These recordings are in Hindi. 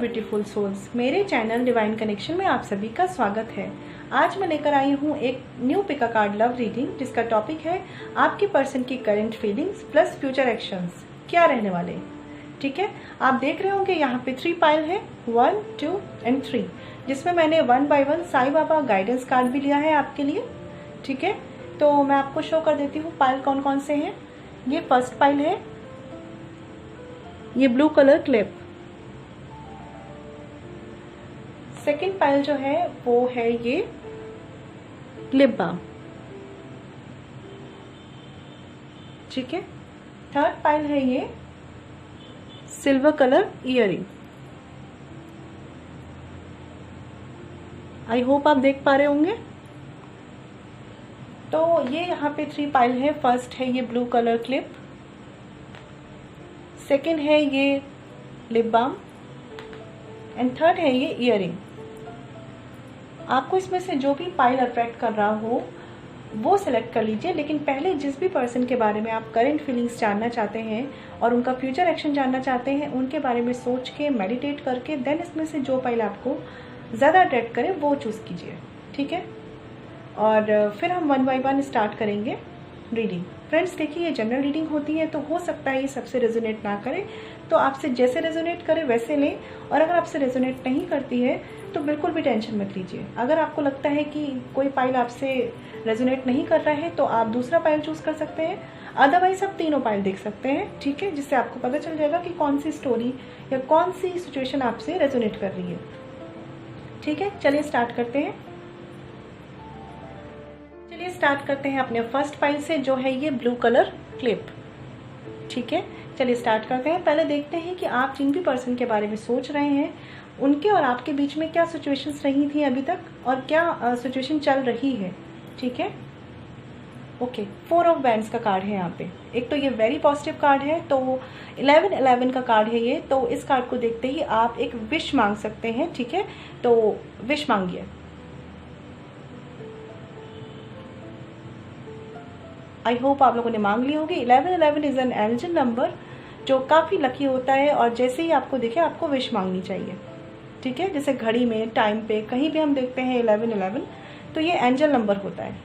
ब्यूटीफुल सोल्स, मेरे चैनल डिवाइन कनेक्शन में आप सभी का स्वागत है। आज मैं लेकर आई हूँ एक new pick a card love reading, जिसका टॉपिक है आपकी पर्सन की current feelings plus future actions क्या रहने वाले। ठीक है, आप देख रहे होंगे यहाँ पे 3 पाइल है, 1, 2 एंड 3, जिसमें मैंने 1 bye 1 Sai Baba guidance card भी लिया है आपके लिए। ठीक है, तो मैं आपको शो कर देती हूँ पाइल कौन कौन से हैं। ये फर्स्ट पाइल है, ये blue colour clip. Second pile जो है वो है ये लिप बाम। ठीक है, थर्ड पाइल है ये silver colour earring. I hope आप देख पा रहे होंगे। तो ये यहाँ पे 3 पाइल है। फर्स्ट है ये ब्लू कलर क्लिप, सेकेंड है ये लिप बाम एंड थर्ड है ये इयरिंग। आपको इसमें से जो भी पाइल अट्रैक्ट कर रहा हो वो सिलेक्ट कर लीजिए, लेकिन पहले जिस भी पर्सन के बारे में आप करंट फीलिंग्स जानना चाहते हैं और उनका फ्यूचर एक्शन जानना चाहते हैं, उनके बारे में सोच के मेडिटेट करके देन इसमें से जो पाइल आपको ज़्यादा अट्रैक्ट करे वो चूज़ कीजिए। ठीक है, और फिर हम 1 बाय 1 स्टार्ट करेंगे रीडिंग। फ्रेंड्स देखिए, ये जनरल रीडिंग होती है तो हो सकता है ये सबसे रेजोनेट ना करे, तो आपसे जैसे रेजोनेट करे वैसे लें, और अगर आपसे रेजोनेट नहीं करती है तो बिल्कुल भी टेंशन मत लीजिए। अगर आपको लगता है कि कोई पाइल आपसे रेजोनेट नहीं कर रहा है तो आप दूसरा पाइल चूज़ कर सकते हैं, अदरवाइज आप तीनों पाइल देख सकते हैं। ठीक है, जिससे आपको पता चल जाएगा कि कौन सी स्टोरी या कौन सी सिचुएशन आपसे रेजोनेट कर रही है। ठीक है, चलिए स्टार्ट करते हैं। स्टार्ट करते हैं अपने फर्स्ट पाइल से, जो है ये ब्लू कलर क्लिप। ठीक है, चलिए स्टार्ट करते हैं। पहले देखते हैं कि आप जिन भी पर्सन के बारे में सोच रहे हैं उनके और आपके बीच में क्या सिचुएशंस रही थी अभी तक और क्या सिचुएशन चल रही है। ठीक है, ओके, 4 ऑफ वैंड्स का कार्ड है यहाँ पे। एक तो ये वेरी पॉजिटिव कार्ड है, तो 11 का कार्ड है ये। तो इस कार्ड को देखते ही आप एक विश मांग सकते हैं। ठीक है, तो विश मांगिए। आई होप आप लोगों ने मांग ली होगी। 11 इज एन एंजल नंबर जो काफ़ी लकी होता है, और जैसे ही आपको दिखे आपको विश मांगनी चाहिए। ठीक है, जैसे घड़ी में, टाइम पे, कहीं भी हम देखते हैं 11 तो ये एंजल नंबर होता है।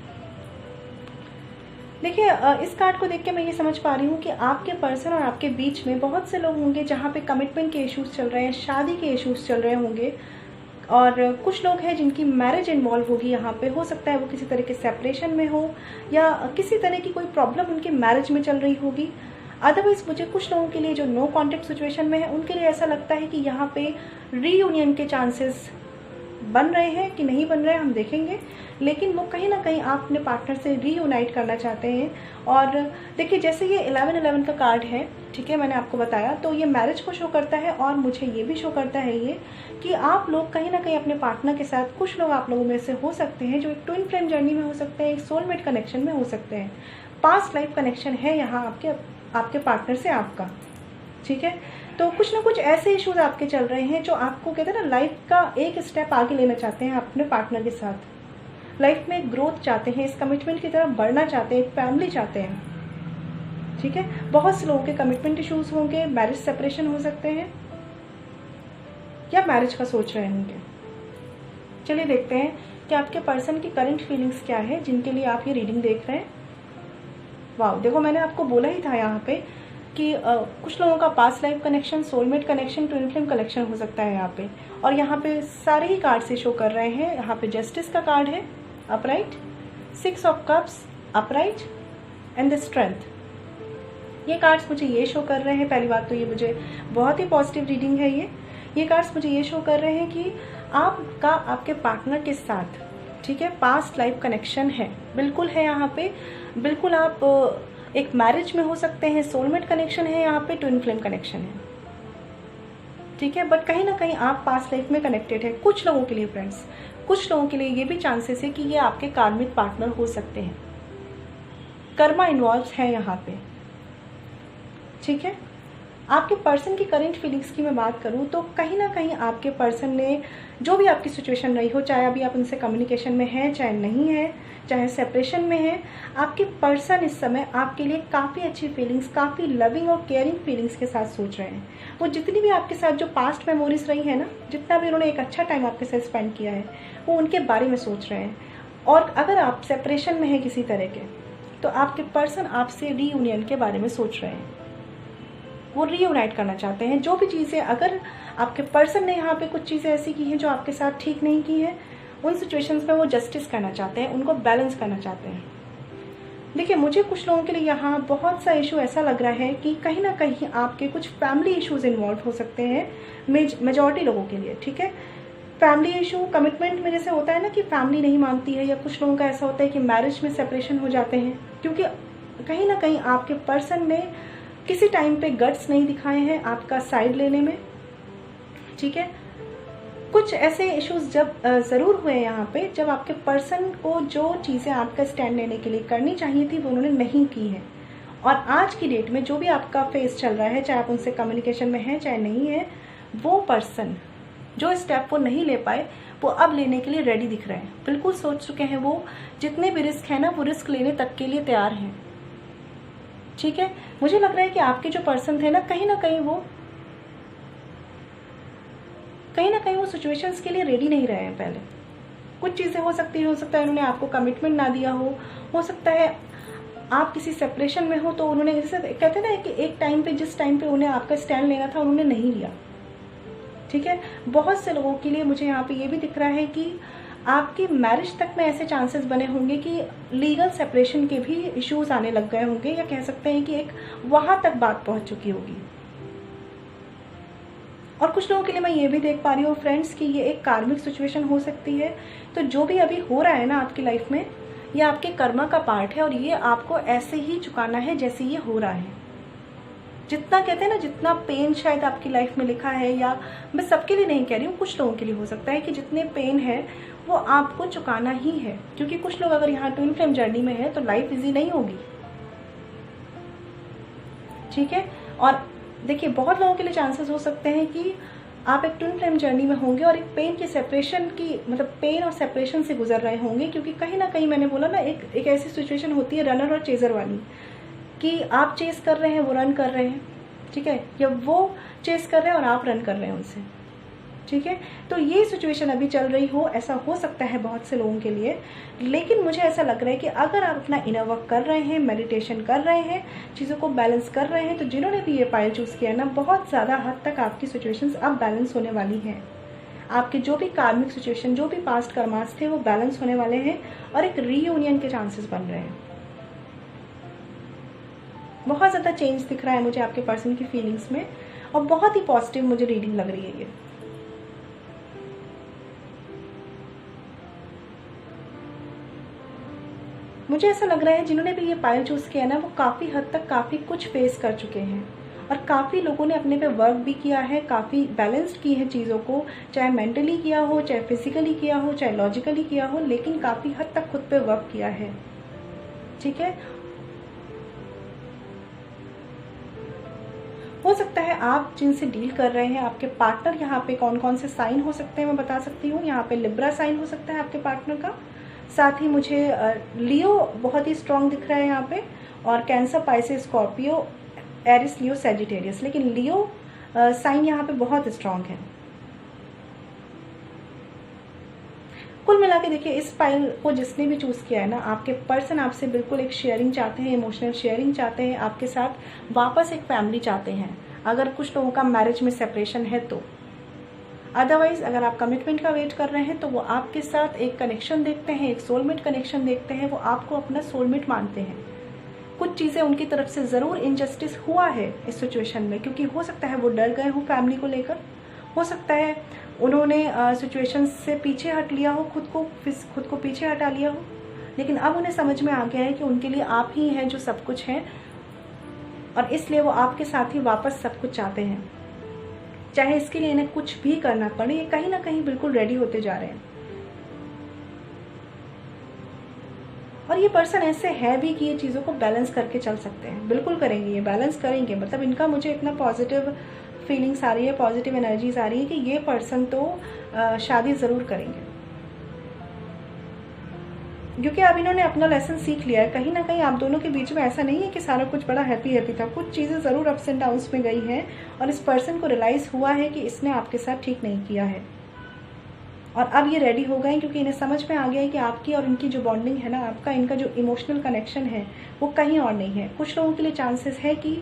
देखिए, इस कार्ड को देख के मैं ये समझ पा रही हूँ कि आपके पर्सन और आपके बीच में बहुत से लोग होंगे जहाँ पे कमिटमेंट के इश्यूज चल रहे हैं, शादी के इश्यूज चल रहे होंगे, और कुछ लोग हैं जिनकी मैरिज इन्वॉल्व होगी यहाँ पे। हो सकता है वो किसी तरह के सेपरेशन में हो या किसी तरह की कोई प्रॉब्लम उनकी मैरिज में चल रही होगी। अदरवाइज मुझे कुछ लोगों के लिए जो नो कॉन्टेक्ट सिचुएशन में है उनके लिए ऐसा लगता है कि यहाँ पे रीयूनियन के चांसेस बन रहे हैं कि नहीं बन रहे हैं हम देखेंगे, लेकिन वो कहीं ना कहीं आप अपने पार्टनर से रीयूनाइट करना चाहते हैं। और देखिए, जैसे ये 11 का कार्ड है, ठीक है, मैंने आपको बताया, तो ये मैरिज को शो करता है, और मुझे ये भी शो करता है ये कि आप लोग कहीं ना कहीं अपने पार्टनर के साथ, कुछ लोग आप लोगों में से हो सकते हैं जो एक ट्विन फ्लेम जर्नी में हो सकते हैं, एक सोलमेट कनेक्शन में हो सकते हैं, पास्ट लाइफ कनेक्शन है यहाँ आपके पार्टनर से आपका। ठीक है, तो कुछ ना कुछ ऐसे इश्यूज आपके चल रहे हैं जो आपको कहते हैं ना लाइफ का एक स्टेप आगे लेना चाहते हैं अपने पार्टनर के साथ। लाइफ में ग्रोथ चाहते हैं, इस कमिटमेंट की तरफ बढ़ना चाहते हैं, एक फैमिली चाहते हैं। ठीक है, बहुत से लोगों के कमिटमेंट इश्यूज होंगे, मैरिज सेपरेशन हो सकते हैं, या मैरिज का सोच रहे होंगे। चलिए देखते हैं कि आपके पर्सन की करंट फीलिंग्स क्या है जिनके लिए आप ये रीडिंग देख रहे हैं। वाह, देखो मैंने आपको बोला ही था यहाँ पे कि कुछ लोगों का past life connection, soulmate connection, twin flame connection हो सकता है यहाँ पे। और यहाँ पे सारे ही कार्ड से शो कर रहे हैं। यहाँ पे जस्टिस का कार्ड है upright, 6 of cups upright and the strength. ये कार्ड्स मुझे ये शो कर रहे हैं, पहली बात तो ये मुझे बहुत ही पॉजिटिव रीडिंग है। ये कार्ड्स मुझे ये शो कर रहे हैं कि आपका आपके पार्टनर के साथ, ठीक है, पास्ट लाइफ कनेक्शन है, बिल्कुल है यहाँ पे। बिल्कुल आप एक मैरिज में हो सकते हैं, सोलमेट कनेक्शन है यहाँ पे, ट्विन फ्लेम कनेक्शन है। ठीक है, बट कहीं ना कहीं आप पास्ट लाइफ में कनेक्टेड है। कुछ लोगों के लिए फ्रेंड्स, कुछ लोगों के लिए ये भी चांसेस है कि ये आपके कार्मिक पार्टनर हो सकते हैं। कर्मा इन्वॉल्व है यहाँ पे। ठीक है, आपके पर्सन की करंट फीलिंग्स की मैं बात करूँ तो कहीं ना कहीं आपके पर्सन ने जो भी आपकी सिचुएशन रही हो, चाहे अभी आप उनसे कम्युनिकेशन में हैं चाहे नहीं है, चाहे सेपरेशन में है, आपके पर्सन इस समय आपके लिए काफ़ी अच्छी फीलिंग्स, काफ़ी लविंग और केयरिंग फीलिंग्स के साथ सोच रहे हैं। वो जितनी भी आपके साथ जो पास्ट मेमोरीज रही है ना, जितना भी उन्होंने एक अच्छा टाइम आपके साथ स्पेंड किया है, वो उनके बारे में सोच रहे हैं। और अगर आप सेपरेशन में हैं किसी तरह के, तो आपके पर्सन आपसे रीयूनियन के बारे में सोच रहे हैं। वो रीयूनाइट करना चाहते हैं। जो भी चीज़ें, अगर आपके पर्सन ने यहाँ पे कुछ चीज़ें ऐसी की हैं जो आपके साथ ठीक नहीं की हैं, उन सिचुएशंस में वो जस्टिस करना चाहते हैं, उनको बैलेंस करना चाहते हैं। देखिए, मुझे कुछ लोगों के लिए यहाँ बहुत सा इशू ऐसा लग रहा है कि कहीं ना कहीं आपके कुछ फैमिली इश्यूज इन्वॉल्व हो सकते हैं मेजॉरिटी लोगों के लिए, ठीक है। फैमिली इशू कमिटमेंट में जैसे होता है ना कि फैमिली नहीं मानती है, या कुछ लोगों का ऐसा होता है कि मैरिज में सेपरेशन हो जाते हैं, क्योंकि कहीं ना कहीं आपके पर्सन ने किसी टाइम पे गट्स नहीं दिखाए हैं आपका साइड लेने में, ठीक है। कुछ ऐसे इश्यूज जब ज़रूर हुए यहाँ पे, जब आपके पर्सन को जो चीज़ें आपका स्टैंड लेने के लिए करनी चाहिए थी वो उन्होंने नहीं की है। और आज की डेट में जो भी आपका फेस चल रहा है, चाहे आप उनसे कम्युनिकेशन में हैं चाहे नहीं है, वो पर्सन जो स्टेप वो नहीं ले पाए, वो अब लेने के लिए रेडी दिख रहे हैं, बिल्कुल सोच चुके हैं। वो जितने भी रिस्क है ना, वो रिस्क लेने तक के लिए तैयार हैं, ठीक है। मुझे लग रहा है कि आपके जो पर्सन थे ना, कहीं ना कहीं वो सिचुएशंस के लिए रेडी नहीं रहे हैं पहले। कुछ चीज़ें हो सकता है उन्होंने आपको कमिटमेंट ना दिया हो सकता है आप किसी सेपरेशन में हो, तो उन्होंने, जैसे कहते हैं ना कि एक टाइम पे, जिस टाइम पे उन्हें आपका स्टैंड लेना था उन्होंने नहीं लिया, ठीक है। बहुत से लोगों के लिए मुझे यहाँ पे ये भी दिख रहा है कि आपकी मैरिज तक में ऐसे चांसेस बने होंगे कि लीगल सेपरेशन के भी इश्यूज आने लग गए होंगे, या कह सकते हैं कि एक वहां तक बात पहुंच चुकी होगी। और कुछ लोगों के लिए मैं ये भी देख पा रही हूँ फ्रेंड्स कि ये एक कार्मिक सिचुएशन हो सकती है। तो जो भी अभी हो रहा है ना आपकी लाइफ में, ये आपके कर्मा का पार्ट है, और ये आपको ऐसे ही चुकाना है जैसे ये हो रहा है। जितना कहते हैं ना, जितना पेन शायद आपकी लाइफ में लिखा है, या मैं सबके लिए नहीं कह रही हूँ, कुछ लोगों के लिए हो सकता है कि जितने पेन है वो आपको चुकाना ही है। क्योंकि कुछ लोग अगर यहाँ ट्विन फ्लेम जर्नी में है तो लाइफ इजी नहीं होगी, ठीक है। और देखिए, बहुत लोगों के लिए चांसेस हो सकते हैं कि आप एक ट्विन फ्लेम जर्नी में होंगे और एक पेन की सेपरेशन की, मतलब पेन और सेपरेशन से गुजर रहे होंगे। क्योंकि कहीं ना कहीं मैंने बोला ना, एक ऐसी सिचुएशन होती है रनर और चेजर वाली, कि आप चेस कर रहे हैं, वो रन कर रहे हैं, ठीक है, या वो चेस कर रहे हैं और आप रन कर रहे हैं उनसे, ठीक है। तो ये सिचुएशन अभी चल रही हो, ऐसा हो सकता है बहुत से लोगों के लिए। लेकिन मुझे ऐसा लग रहा है कि अगर आप अपना इनर वर्क कर रहे हैं, मेडिटेशन कर रहे हैं, चीज़ों को बैलेंस कर रहे हैं, तो जिन्होंने भी ये पाइल चूज़ किया है ना, बहुत ज़्यादा हद तक आपकी सिचुएशंस अब बैलेंस होने वाली हैं। आपके जो भी कार्मिक सिचुएशन, जो भी पास्ट कर्मास थे, वो बैलेंस होने वाले हैं और एक रीयूनियन के चांसेस बन रहे हैं। बहुत ज़्यादा चेंज दिख रहा है मुझे आपके पर्सन की फीलिंग्स में, और बहुत ही पॉजिटिव मुझे रीडिंग लग रही है ये। मुझे ऐसा लग रहा है जिन्होंने भी ये पाइल चूज़ किया ना, वो काफ़ी हद तक काफ़ी कुछ फेस कर चुके हैं, और काफ़ी लोगों ने अपने पे वर्क भी किया है, काफ़ी बैलेंस्ड की है चीज़ों को, चाहे मेंटली किया हो, चाहे फिजिकली किया हो, चाहे लॉजिकली किया हो, लेकिन काफ़ी हद तक खुद पे वर्क किया है, ठीक है। हो सकता है आप जिनसे डील कर रहे हैं, आपके पार्टनर, यहाँ पे कौन कौन से साइन हो सकते हैं मैं बता सकती हूँ। यहाँ पे लिब्रा साइन हो सकता है आपके पार्टनर का, साथ ही मुझे लियो बहुत ही स्ट्रांग दिख रहा है यहाँ पे, और कैंसर, पाइसेस, स्कॉर्पियो, एरिस, लियो, सैजिटेरियस, लेकिन लियो साइन यहाँ पे बहुत स्ट्रांग है। कुल मिला के देखिए, इस पाइल को जिसने भी चूज़ किया है ना, आपके पर्सन आपसे बिल्कुल एक शेयरिंग चाहते हैं, इमोशनल शेयरिंग चाहते हैं, आपके साथ वापस एक फैमिली चाहते हैं। अगर कुछ लोगों का मैरिज में सेपरेशन है तो, अदरवाइज अगर आप कमिटमेंट का वेट कर रहे हैं तो वो आपके साथ एक कनेक्शन देखते हैं, एक सोलमेट कनेक्शन देखते हैं, वो आपको अपना सोलमेट मानते हैं। कुछ चीज़ें उनकी तरफ से ज़रूर इनजस्टिस हुआ है इस सिचुएशन में, क्योंकि हो सकता है वो डर गए हो फैमिली को लेकर, हो सकता है उन्होंने सिचुएशन से पीछे हट लिया हो, खुद को पीछे हटा लिया हो, लेकिन अब उन्हें समझ में आ गया है कि उनके लिए आप ही हैं जो सब कुछ हैं, और इसलिए वो आपके साथ ही वापस सब कुछ चाहते हैं। चाहे इसके लिए इन्हें कुछ भी करना पड़े, ये कहीं ना कहीं बिल्कुल रेडी होते जा रहे हैं। और ये पर्सन ऐसे है भी कि ये चीज़ों को बैलेंस करके चल सकते हैं, बिल्कुल करेंगे, ये बैलेंस करेंगे। मतलब इनका मुझे इतना पॉजिटिव फीलिंग्स आ रही है, पॉजिटिव एनर्जीज आ रही है कि ये पर्सन तो शादी ज़रूर करेंगे। क्योंकि अब इन्होंने अपना लेसन सीख लिया है। कहीं ना कहीं आप दोनों के बीच में ऐसा नहीं है कि सारा कुछ बड़ा हैप्पी हैप्पी था, कुछ चीज़ें ज़रूर अप्स एंड डाउन्स में गई हैं और इस पर्सन को रियलाइज़ हुआ है कि इसने आपके साथ ठीक नहीं किया है और अब ये रेडी हो गए क्योंकि इन्हें समझ में आ गया है कि आपकी और इनकी जो बॉन्डिंग है ना, आपका इनका जो इमोशनल कनेक्शन है वो कहीं और नहीं है। कुछ लोगों के लिए चांसेस है कि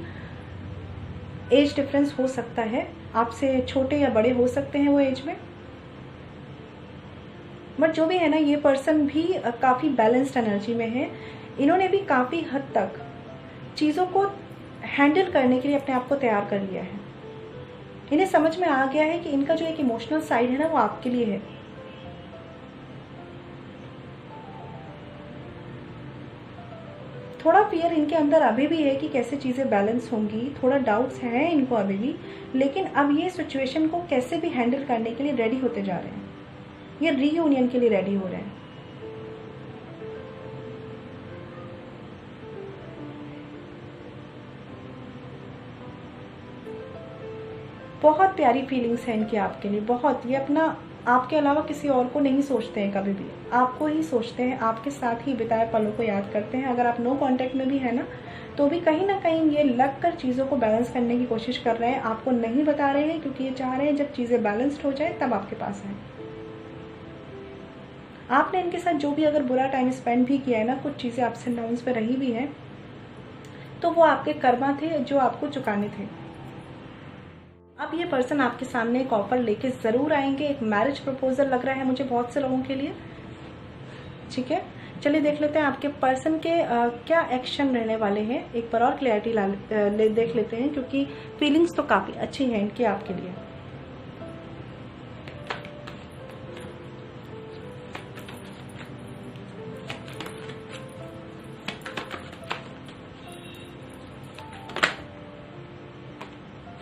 एज डिफरेंस हो सकता है, आपसे छोटे या बड़े हो सकते हैं वो एज में, बट जो भी है ना, ये पर्सन भी काफ़ी बैलेंस्ड एनर्जी में है। इन्होंने भी काफ़ी हद तक चीज़ों को हैंडल करने के लिए अपने आप को तैयार कर लिया है। इन्हें समझ में आ गया है कि इनका जो एक इमोशनल साइड है ना, वो आपके लिए है। थोड़ा फियर इनके अंदर अभी भी है कि कैसे चीज़ें बैलेंस होंगी, थोड़ा डाउट्स हैं इनको अभी भी, लेकिन अब ये सिचुएशन को कैसे भी हैंडल करने के लिए रेडी होते जा रहे हैं। ये रीयूनियन के लिए रेडी हो रहे हैं। बहुत प्यारी फीलिंग्स हैं इनकी आपके लिए, बहुत। ये अपना आपके अलावा किसी और को नहीं सोचते हैं कभी भी, आपको ही सोचते हैं, आपके साथ ही बिताए पलों को याद करते हैं। अगर आप नो कांटेक्ट में भी है ना, तो भी कहीं ना कहीं ये लग कर चीज़ों को बैलेंस करने की कोशिश कर रहे हैं। आपको नहीं बता रहे हैं क्योंकि ये चाह रहे हैं जब चीज़ें बैलेंस्ड हो जाए तब आपके पास आए। आपने इनके साथ जो भी अगर बुरा टाइम स्पेंड भी किया है ना, कुछ चीज़ें अप्स एंड डाउन्स पे रही भी हैं, तो वो आपके कर्मा थे जो आपको चुकाने थे। अब ये पर्सन आपके सामने एक ऑफर लेके ज़रूर आएंगे। एक मैरिज प्रपोजल लग रहा है मुझे बहुत से लोगों के लिए। ठीक है, चलिए देख लेते हैं आपके पर्सन के क्या एक्शन रहने वाले हैं। एक बार और क्लैरिटी देख लेते हैं क्योंकि फीलिंग्स तो काफ़ी अच्छी हैं इनकी आपके लिए।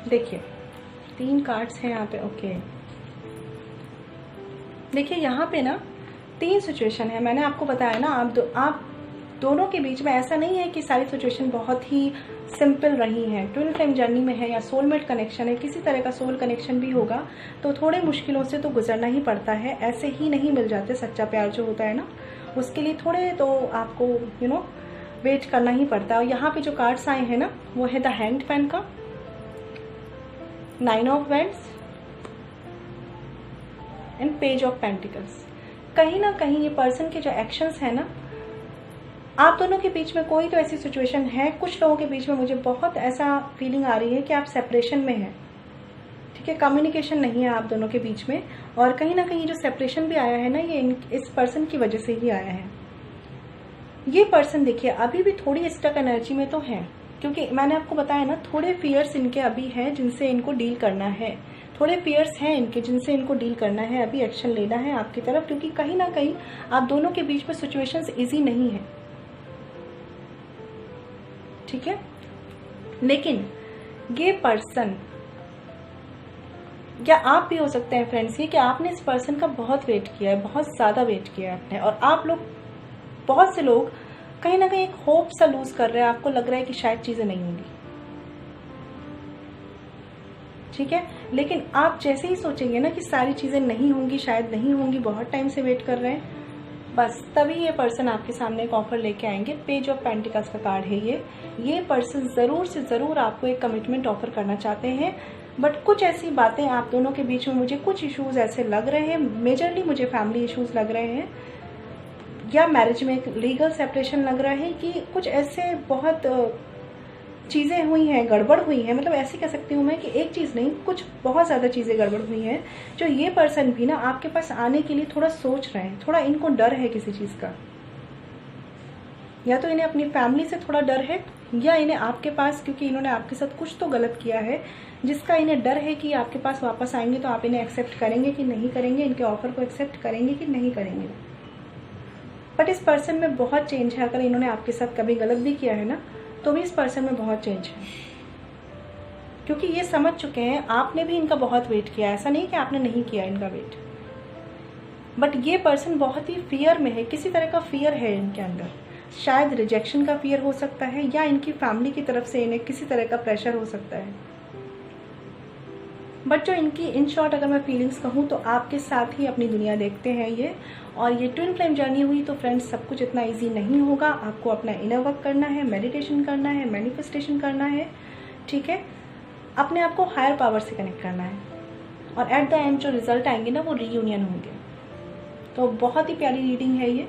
देखिए 3 कार्ड्स हैं यहाँ पे। ओके, देखिए यहाँ पे ना 3 सिचुएशन है। मैंने आपको बताया ना, आप दोनों के बीच में ऐसा नहीं है कि सारी सिचुएशन बहुत ही सिंपल रही हैं। ट्विन फ्लेम जर्नी में है या सोलमेट कनेक्शन है, किसी तरह का सोल कनेक्शन भी होगा तो थोड़े मुश्किलों से तो गुजरना ही पड़ता है। ऐसे ही नहीं मिल जाते। सच्चा प्यार जो होता है ना, उसके लिए थोड़े तो आपको वेट करना ही पड़ता है। और यहाँ पे जो कार्ड्स आए हैं ना, वो है द हैंग्ड मैन का, 9 of wands and page of pentacles. कहीं ना कहीं ये पर्सन के जो एक्शंस है ना, आप दोनों के बीच में कोई तो ऐसी सिचुएशन है। कुछ लोगों के बीच में मुझे बहुत ऐसा फीलिंग आ रही है कि आप सेपरेशन में हैं। ठीक है, कम्युनिकेशन नहीं है आप दोनों के बीच में। और कहीं ना कहीं जो सेपरेशन भी आया है ना, ये इस पर्सन की वजह से ही आया है। ये पर्सन देखिए अभी भी थोड़ी स्टक एनर्जी में तो है, क्योंकि मैंने आपको बताया ना, थोड़े फियर्स इनके अभी हैं जिनसे इनको डील करना है। थोड़े फियर्स हैं इनके जिनसे इनको डील करना है, अभी एक्शन लेना है आपकी तरफ, क्योंकि कहीं ना कहीं आप दोनों के बीच में सिचुएशंस इजी नहीं है। ठीक है, लेकिन ये पर्सन, या आप भी हो सकते हैं फ्रेंड्स, ये कि आपने इस पर्सन का बहुत वेट किया है, बहुत ज़्यादा वेट किया है आपने। और आप लोग, बहुत से लोग कहीं ना कहीं एक होप सा लूज कर रहे हैं। आपको लग रहा है कि शायद चीज़ें नहीं होंगी। ठीक है, लेकिन आप जैसे ही सोचेंगे ना कि सारी चीज़ें नहीं होंगी, शायद नहीं होंगी, बहुत टाइम से वेट कर रहे हैं, बस तभी ये पर्सन आपके सामने एक ऑफर लेके आएंगे। पेज ऑफ पेंटिकल्स का कार्ड है ये पर्सन ज़रूर से ज़रूर आपको एक कमिटमेंट ऑफर करना चाहते हैं। बट कुछ ऐसी बातें आप दोनों के बीच में, मुझे कुछ इश्यूज ऐसे लग रहे हैं, मेजरली मुझे फैमिली इश्यूज लग रहे हैं, या मैरिज में एक लीगल सेपरेशन लग रहा है कि कुछ ऐसे बहुत चीज़ें हुई हैं, गड़बड़ हुई है। मतलब ऐसे कह सकती हूँ मैं कि एक चीज़ नहीं, कुछ बहुत ज़्यादा चीज़ें गड़बड़ हुई हैं, जो ये पर्सन भी ना आपके पास आने के लिए थोड़ा सोच रहे हैं। थोड़ा इनको डर है किसी चीज़ का, या तो इन्हें अपनी फैमिली से थोड़ा डर है, या इन्हें आपके पास, क्योंकि इन्होंने आपके साथ कुछ तो गलत किया है जिसका इन्हें डर है कि आपके पास वापस आएंगे तो आप इन्हें एक्सेप्ट करेंगे कि नहीं करेंगे, इनके ऑफर को एक्सेप्ट करेंगे कि नहीं करेंगे। बट इस पर्सन में बहुत चेंज है। अगर इन्होंने आपके साथ कभी गलत भी किया है ना, तो भी इस पर्सन में बहुत चेंज है, क्योंकि ये समझ चुके हैं आपने भी इनका बहुत वेट किया। ऐसा नहीं कि आपने नहीं किया इनका वेट, बट ये पर्सन बहुत ही फियर में है। किसी तरह का फियर है इनके अंदर, शायद रिजेक्शन का फियर हो सकता है, या इनकी फैमिली की तरफ से इन्हें किसी तरह का प्रेशर हो सकता है। बट जो इनकी, इन शॉर्ट अगर मैं फीलिंग्स कहूँ तो आपके साथ ही अपनी दुनिया देखते हैं ये, और ये ट्विन फ्लेम जर्नी हुई तो फ्रेंड्स सब कुछ इतना इजी नहीं होगा। आपको अपना इनर वर्क करना है, मेडिटेशन करना है, मैनिफेस्टेशन करना है, ठीक है, अपने आप को हायर पावर से कनेक्ट करना है, और एट द एंड जो रिजल्ट आएंगे ना वो रीयूनियन होंगे। तो बहुत ही प्यारी रीडिंग है ये।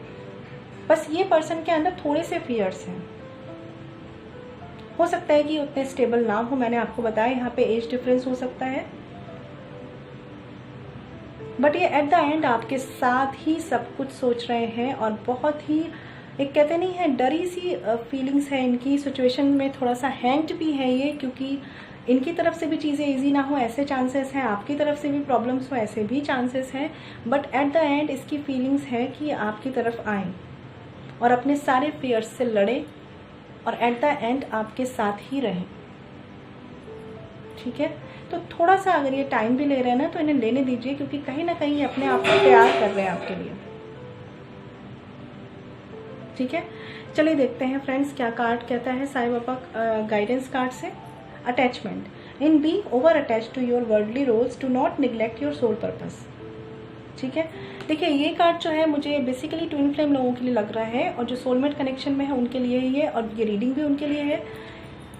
बस ये पर्सन के अंदर थोड़े से फियर्स हैं, हो सकता है कि उतने स्टेबल ना हो। मैंने आपको बताया यहाँ पे एज डिफरेंस हो सकता है, बट ये एट द एंड आपके साथ ही सब कुछ सोच रहे हैं, और बहुत ही एक कहते नहीं है डरी सी फीलिंग्स है इनकी। सिचुएशन में थोड़ा सा हैंग्ड भी है ये, क्योंकि इनकी तरफ से भी चीज़ें इजी ना हो ऐसे चांसेस हैं, आपकी तरफ से भी प्रॉब्लम्स हो ऐसे भी चांसेस हैं, बट एट द एंड इसकी फीलिंग्स है कि आपकी तरफ आएँ और अपने सारे फियर्स से लड़े और एट द एंड आपके साथ ही रहें, ठीक है। तो थोड़ा सा अगर ये टाइम भी ले रहे हैं ना तो इन्हें लेने दीजिए, क्योंकि कहीं ना कहीं ये अपने आप को तैयार कर रहे हैं आपके लिए, ठीक है। चलिए देखते हैं फ्रेंड्स क्या कार्ड कहता है साईं बाबा गाइडेंस कार्ड से। Attachment in being over attach to your worldly roles do not neglect your soul purpose, ठीक है। देखिए ये कार्ड जो है मुझे बेसिकली ट्विन फ्लेम लोगों के लिए लग रहा है, और जो सोलमेट कनेक्शन में है उनके लिए ही है, और ये रीडिंग भी उनके लिए है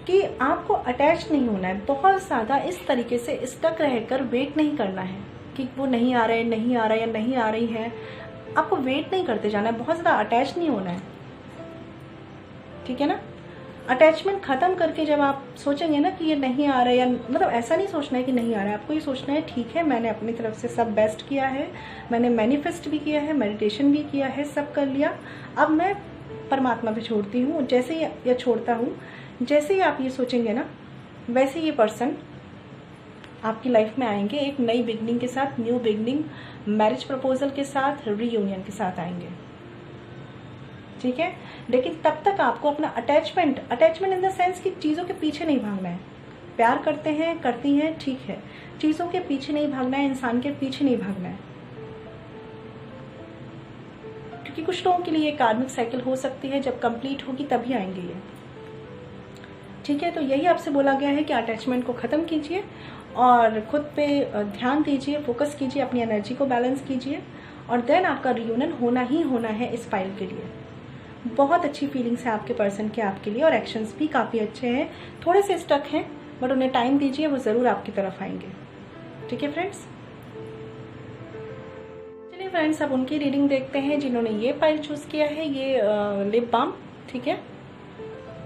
कि आपको अटैच नहीं होना है, बहुत ज़्यादा इस तरीके से स्टक रहकर वेट नहीं करना है कि वो नहीं आ रहा है, नहीं आ रहा है या नहीं आ रही है। आपको वेट नहीं करते जाना है, बहुत ज़्यादा अटैच नहीं होना है, ठीक है ना। अटैचमेंट ख़त्म करके जब आप सोचेंगे ना कि ये नहीं आ रहा है, या मतलब ऐसा नहीं सोचना है कि नहीं आ रहा है, आपको ये सोचना है ठीक है मैंने अपनी तरफ से सब बेस्ट किया है, मैंने मैनिफेस्ट भी किया है, मेडिटेशन भी किया है, सब कर लिया, अब मैं परमात्मा पे छोड़ती हूँ। जैसे ही या छोड़ता हूँ, जैसे ही आप ये सोचेंगे ना वैसे ये पर्सन आपकी लाइफ में आएंगे एक नई बिगनिंग के साथ, न्यू बिगनिंग, मैरिज प्रपोजल के साथ, रीयूनियन के साथ आएंगे, ठीक है। लेकिन तब तक आपको अपना अटैचमेंट इन द सेंस कि चीज़ों के पीछे नहीं भागना है। प्यार करते हैं, करती हैं, ठीक है, चीज़ों के पीछे नहीं भागना है, इंसान के पीछे नहीं भागना है, क्योंकि कुछ लोगों के लिए कार्मिक साइकिल हो सकती है, जब कंप्लीट होगी तभी आएंगे ये, ठीक है। तो यही आपसे बोला गया है कि अटैचमेंट को ख़त्म कीजिए और खुद पे ध्यान दीजिए, फोकस कीजिए, अपनी एनर्जी को बैलेंस कीजिए, और देन आपका रियूनियन होना ही होना है इस फाइल के लिए। बहुत अच्छी फीलिंग्स है आपके पर्सन के आपके लिए, और एक्शंस भी काफ़ी अच्छे हैं, थोड़े से स्टक हैं बट उन्हें टाइम दीजिए, वो ज़रूर आपकी तरफ आएंगे, ठीक है फ्रेंड्स। चलिए फ्रेंड्स अब उनकी रीडिंग देखते हैं जिन्होंने ये फाइल चूज़ किया है, ये लिप बाम, ठीक है।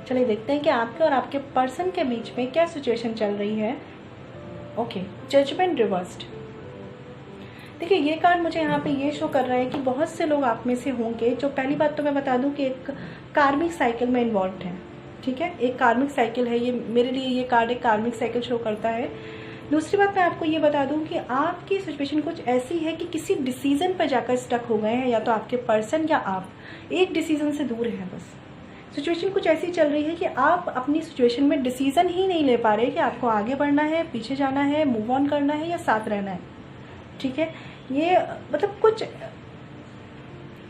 चलिए देखते हैं कि आपके और आपके पर्सन के बीच में क्या सिचुएशन चल रही है। Okay, judgement reversed. देखिए ये कार्ड मुझे यहाँ पे ये शो कर रहा है कि बहुत से लोग आप में से होंगे जो, पहली बात तो मैं बता दूं कि एक कार्मिक साइकिल में इन्वॉल्व है, ठीक है, एक कार्मिक साइकिल है ये, मेरे लिए ये कार्ड एक कार्मिक साइकिल शो करता है। दूसरी बात मैं आपको ये बता दूं कि आपकी सिचुएशन कुछ ऐसी है कि किसी डिसीजन पर जाकर स्टक हो गए हैं, या तो आपके पर्सन या आप एक डिसीजन से दूर हैं। बस सिचुएशन कुछ ऐसी चल रही है कि आप अपनी सिचुएशन में डिसीजन ही नहीं ले पा रहे कि आपको आगे बढ़ना है, पीछे जाना है, मूव ऑन करना है या साथ रहना है, ठीक है। ये मतलब कुछ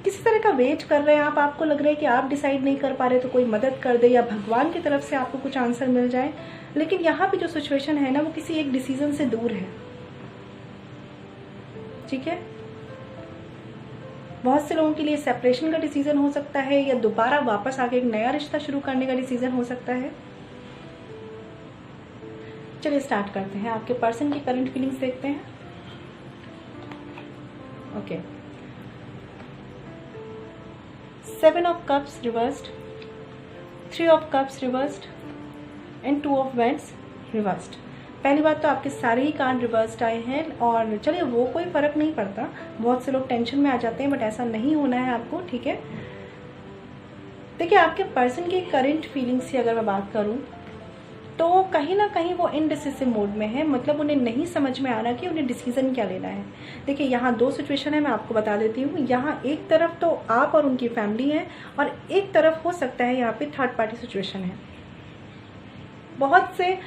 किसी तरह का वेट कर रहे हैं आप, आपको लग रहा है कि आप डिसाइड नहीं कर पा रहे तो कोई मदद कर दे, या भगवान की तरफ से आपको कुछ आंसर मिल जाए। लेकिन यहाँ पे जो सिचुएशन है ना वो किसी एक डिसीजन से दूर है, ठीक है। बहुत से लोगों के लिए सेपरेशन का डिसीजन हो सकता है, या दोबारा वापस आके एक नया रिश्ता शुरू करने का डिसीजन हो सकता है। चलिए स्टार्ट करते हैं, आपके पर्सन की करंट फीलिंग्स देखते हैं। Okay, 7 of cups reversed, 3 of cups reversed and 2 of wands reversed. पहली बात तो आपके सारे ही कार्ड रिवर्स्ड आए हैं, और चलिए वो कोई फर्क नहीं पड़ता, बहुत से लोग टेंशन में आ जाते हैं, बट ऐसा नहीं होना है आपको, ठीक है। देखिए आपके पर्सन की करंट फीलिंग्स की अगर मैं बात करूं तो कहीं ना कहीं वो इनडिसिसिव मोड में है, मतलब उन्हें नहीं समझ में आ रहा कि उन्हें डिसीजन क्या लेना है। देखिए यहाँ दो सिचुएशन है, मैं आपको बता देती हूँ। यहाँ एक तरफ तो आप और उनकी फैमिली है, और एक तरफ हो सकता है यहाँ पे थर्ड पार्टी सिचुएशन है। बहुत से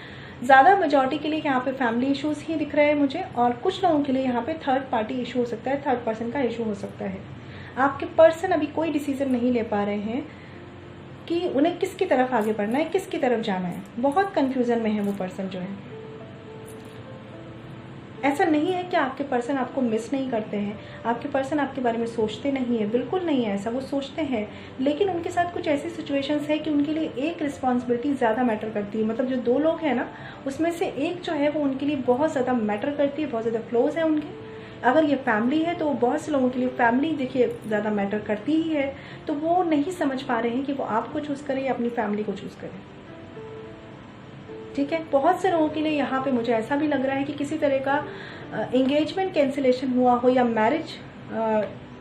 ज़्यादा मेजॉरिटी के लिए यहाँ पे फैमिली इश्यूज ही दिख रहे हैं मुझे, और कुछ लोगों के लिए यहाँ पे थर्ड पार्टी इशू हो सकता है, थर्ड पर्सन का इशू हो सकता है। आपके पर्सन अभी कोई डिसीजन नहीं ले पा रहे हैं कि उन्हें किसकी तरफ आगे बढ़ना है, किसकी तरफ जाना है, बहुत कंफ्यूजन में है वो पर्सन जो है। ऐसा नहीं है कि आपके पर्सन आपको मिस नहीं करते हैं, आपके पर्सन आपके बारे में सोचते नहीं है, बिल्कुल नहीं है ऐसा, वो सोचते हैं, लेकिन उनके साथ कुछ ऐसी सिचुएशंस है कि उनके लिए एक रिस्पॉन्सिबिलिटी ज़्यादा मैटर करती है। मतलब जो 2 लोग हैं ना, उसमें से एक जो है वो उनके लिए बहुत ज़्यादा मैटर करती है, बहुत ज़्यादा क्लोज है उनके। अगर ये फैमिली है तो बहुत से लोगों के लिए फैमिली देखिए ज़्यादा मैटर करती ही है, तो वो नहीं समझ पा रहे हैं कि वो आपको चूज़ करें या अपनी फैमिली को चूज़ करें। ठीक है, बहुत से लोगों के लिए यहाँ पे मुझे ऐसा भी लग रहा है कि किसी तरह का एंगेजमेंट कैंसिलेशन हुआ हो या मैरिज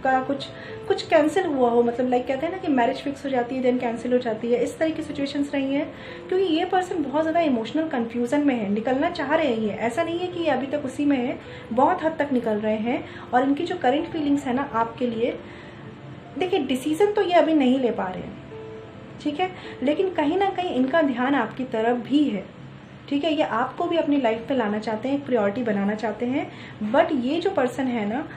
का कुछ कैंसिल हुआ हो। मतलब लाइक कहते हैं ना कि मैरिज फिक्स हो जाती है देन कैंसिल हो जाती है, इस तरह की सिचुएशंस रही हैं। क्योंकि ये पर्सन बहुत ज़्यादा इमोशनल कंफ्यूजन में है, निकलना चाह रहे हैं। ऐसा नहीं है कि ये अभी तक उसी में है, बहुत हद तक निकल रहे हैं। और इनकी जो करंट फीलिंग्स है ना आपके लिए, देखिए डिसीजन तो ये अभी नहीं ले पा रहे हैं, ठीक है, लेकिन कहीं ना कहीं इनका ध्यान आपकी तरफ भी है। ठीक है, ये आपको भी अपनी लाइफ पे लाना चाहते हैं, एक प्रायोरिटी बनाना चाहते हैं। बट ये जो पर्सन है ना,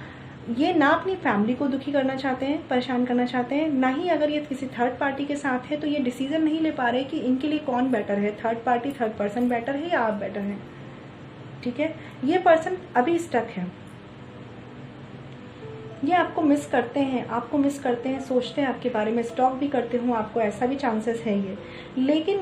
ये ना अपनी फैमिली को दुखी करना चाहते हैं, परेशान करना चाहते हैं, ना ही अगर ये किसी थर्ड पार्टी के साथ है तो ये डिसीजन नहीं ले पा रहे कि इनके लिए कौन बेटर है, third party, third person better है या आप बेटर हैं। ठीक है, ये पर्सन अभी स्टक है, ये आपको मिस करते हैं, सोचते हैं आपके बारे में, स्टॉक भी करते हो आपको, ऐसा भी चांसेस है ये। लेकिन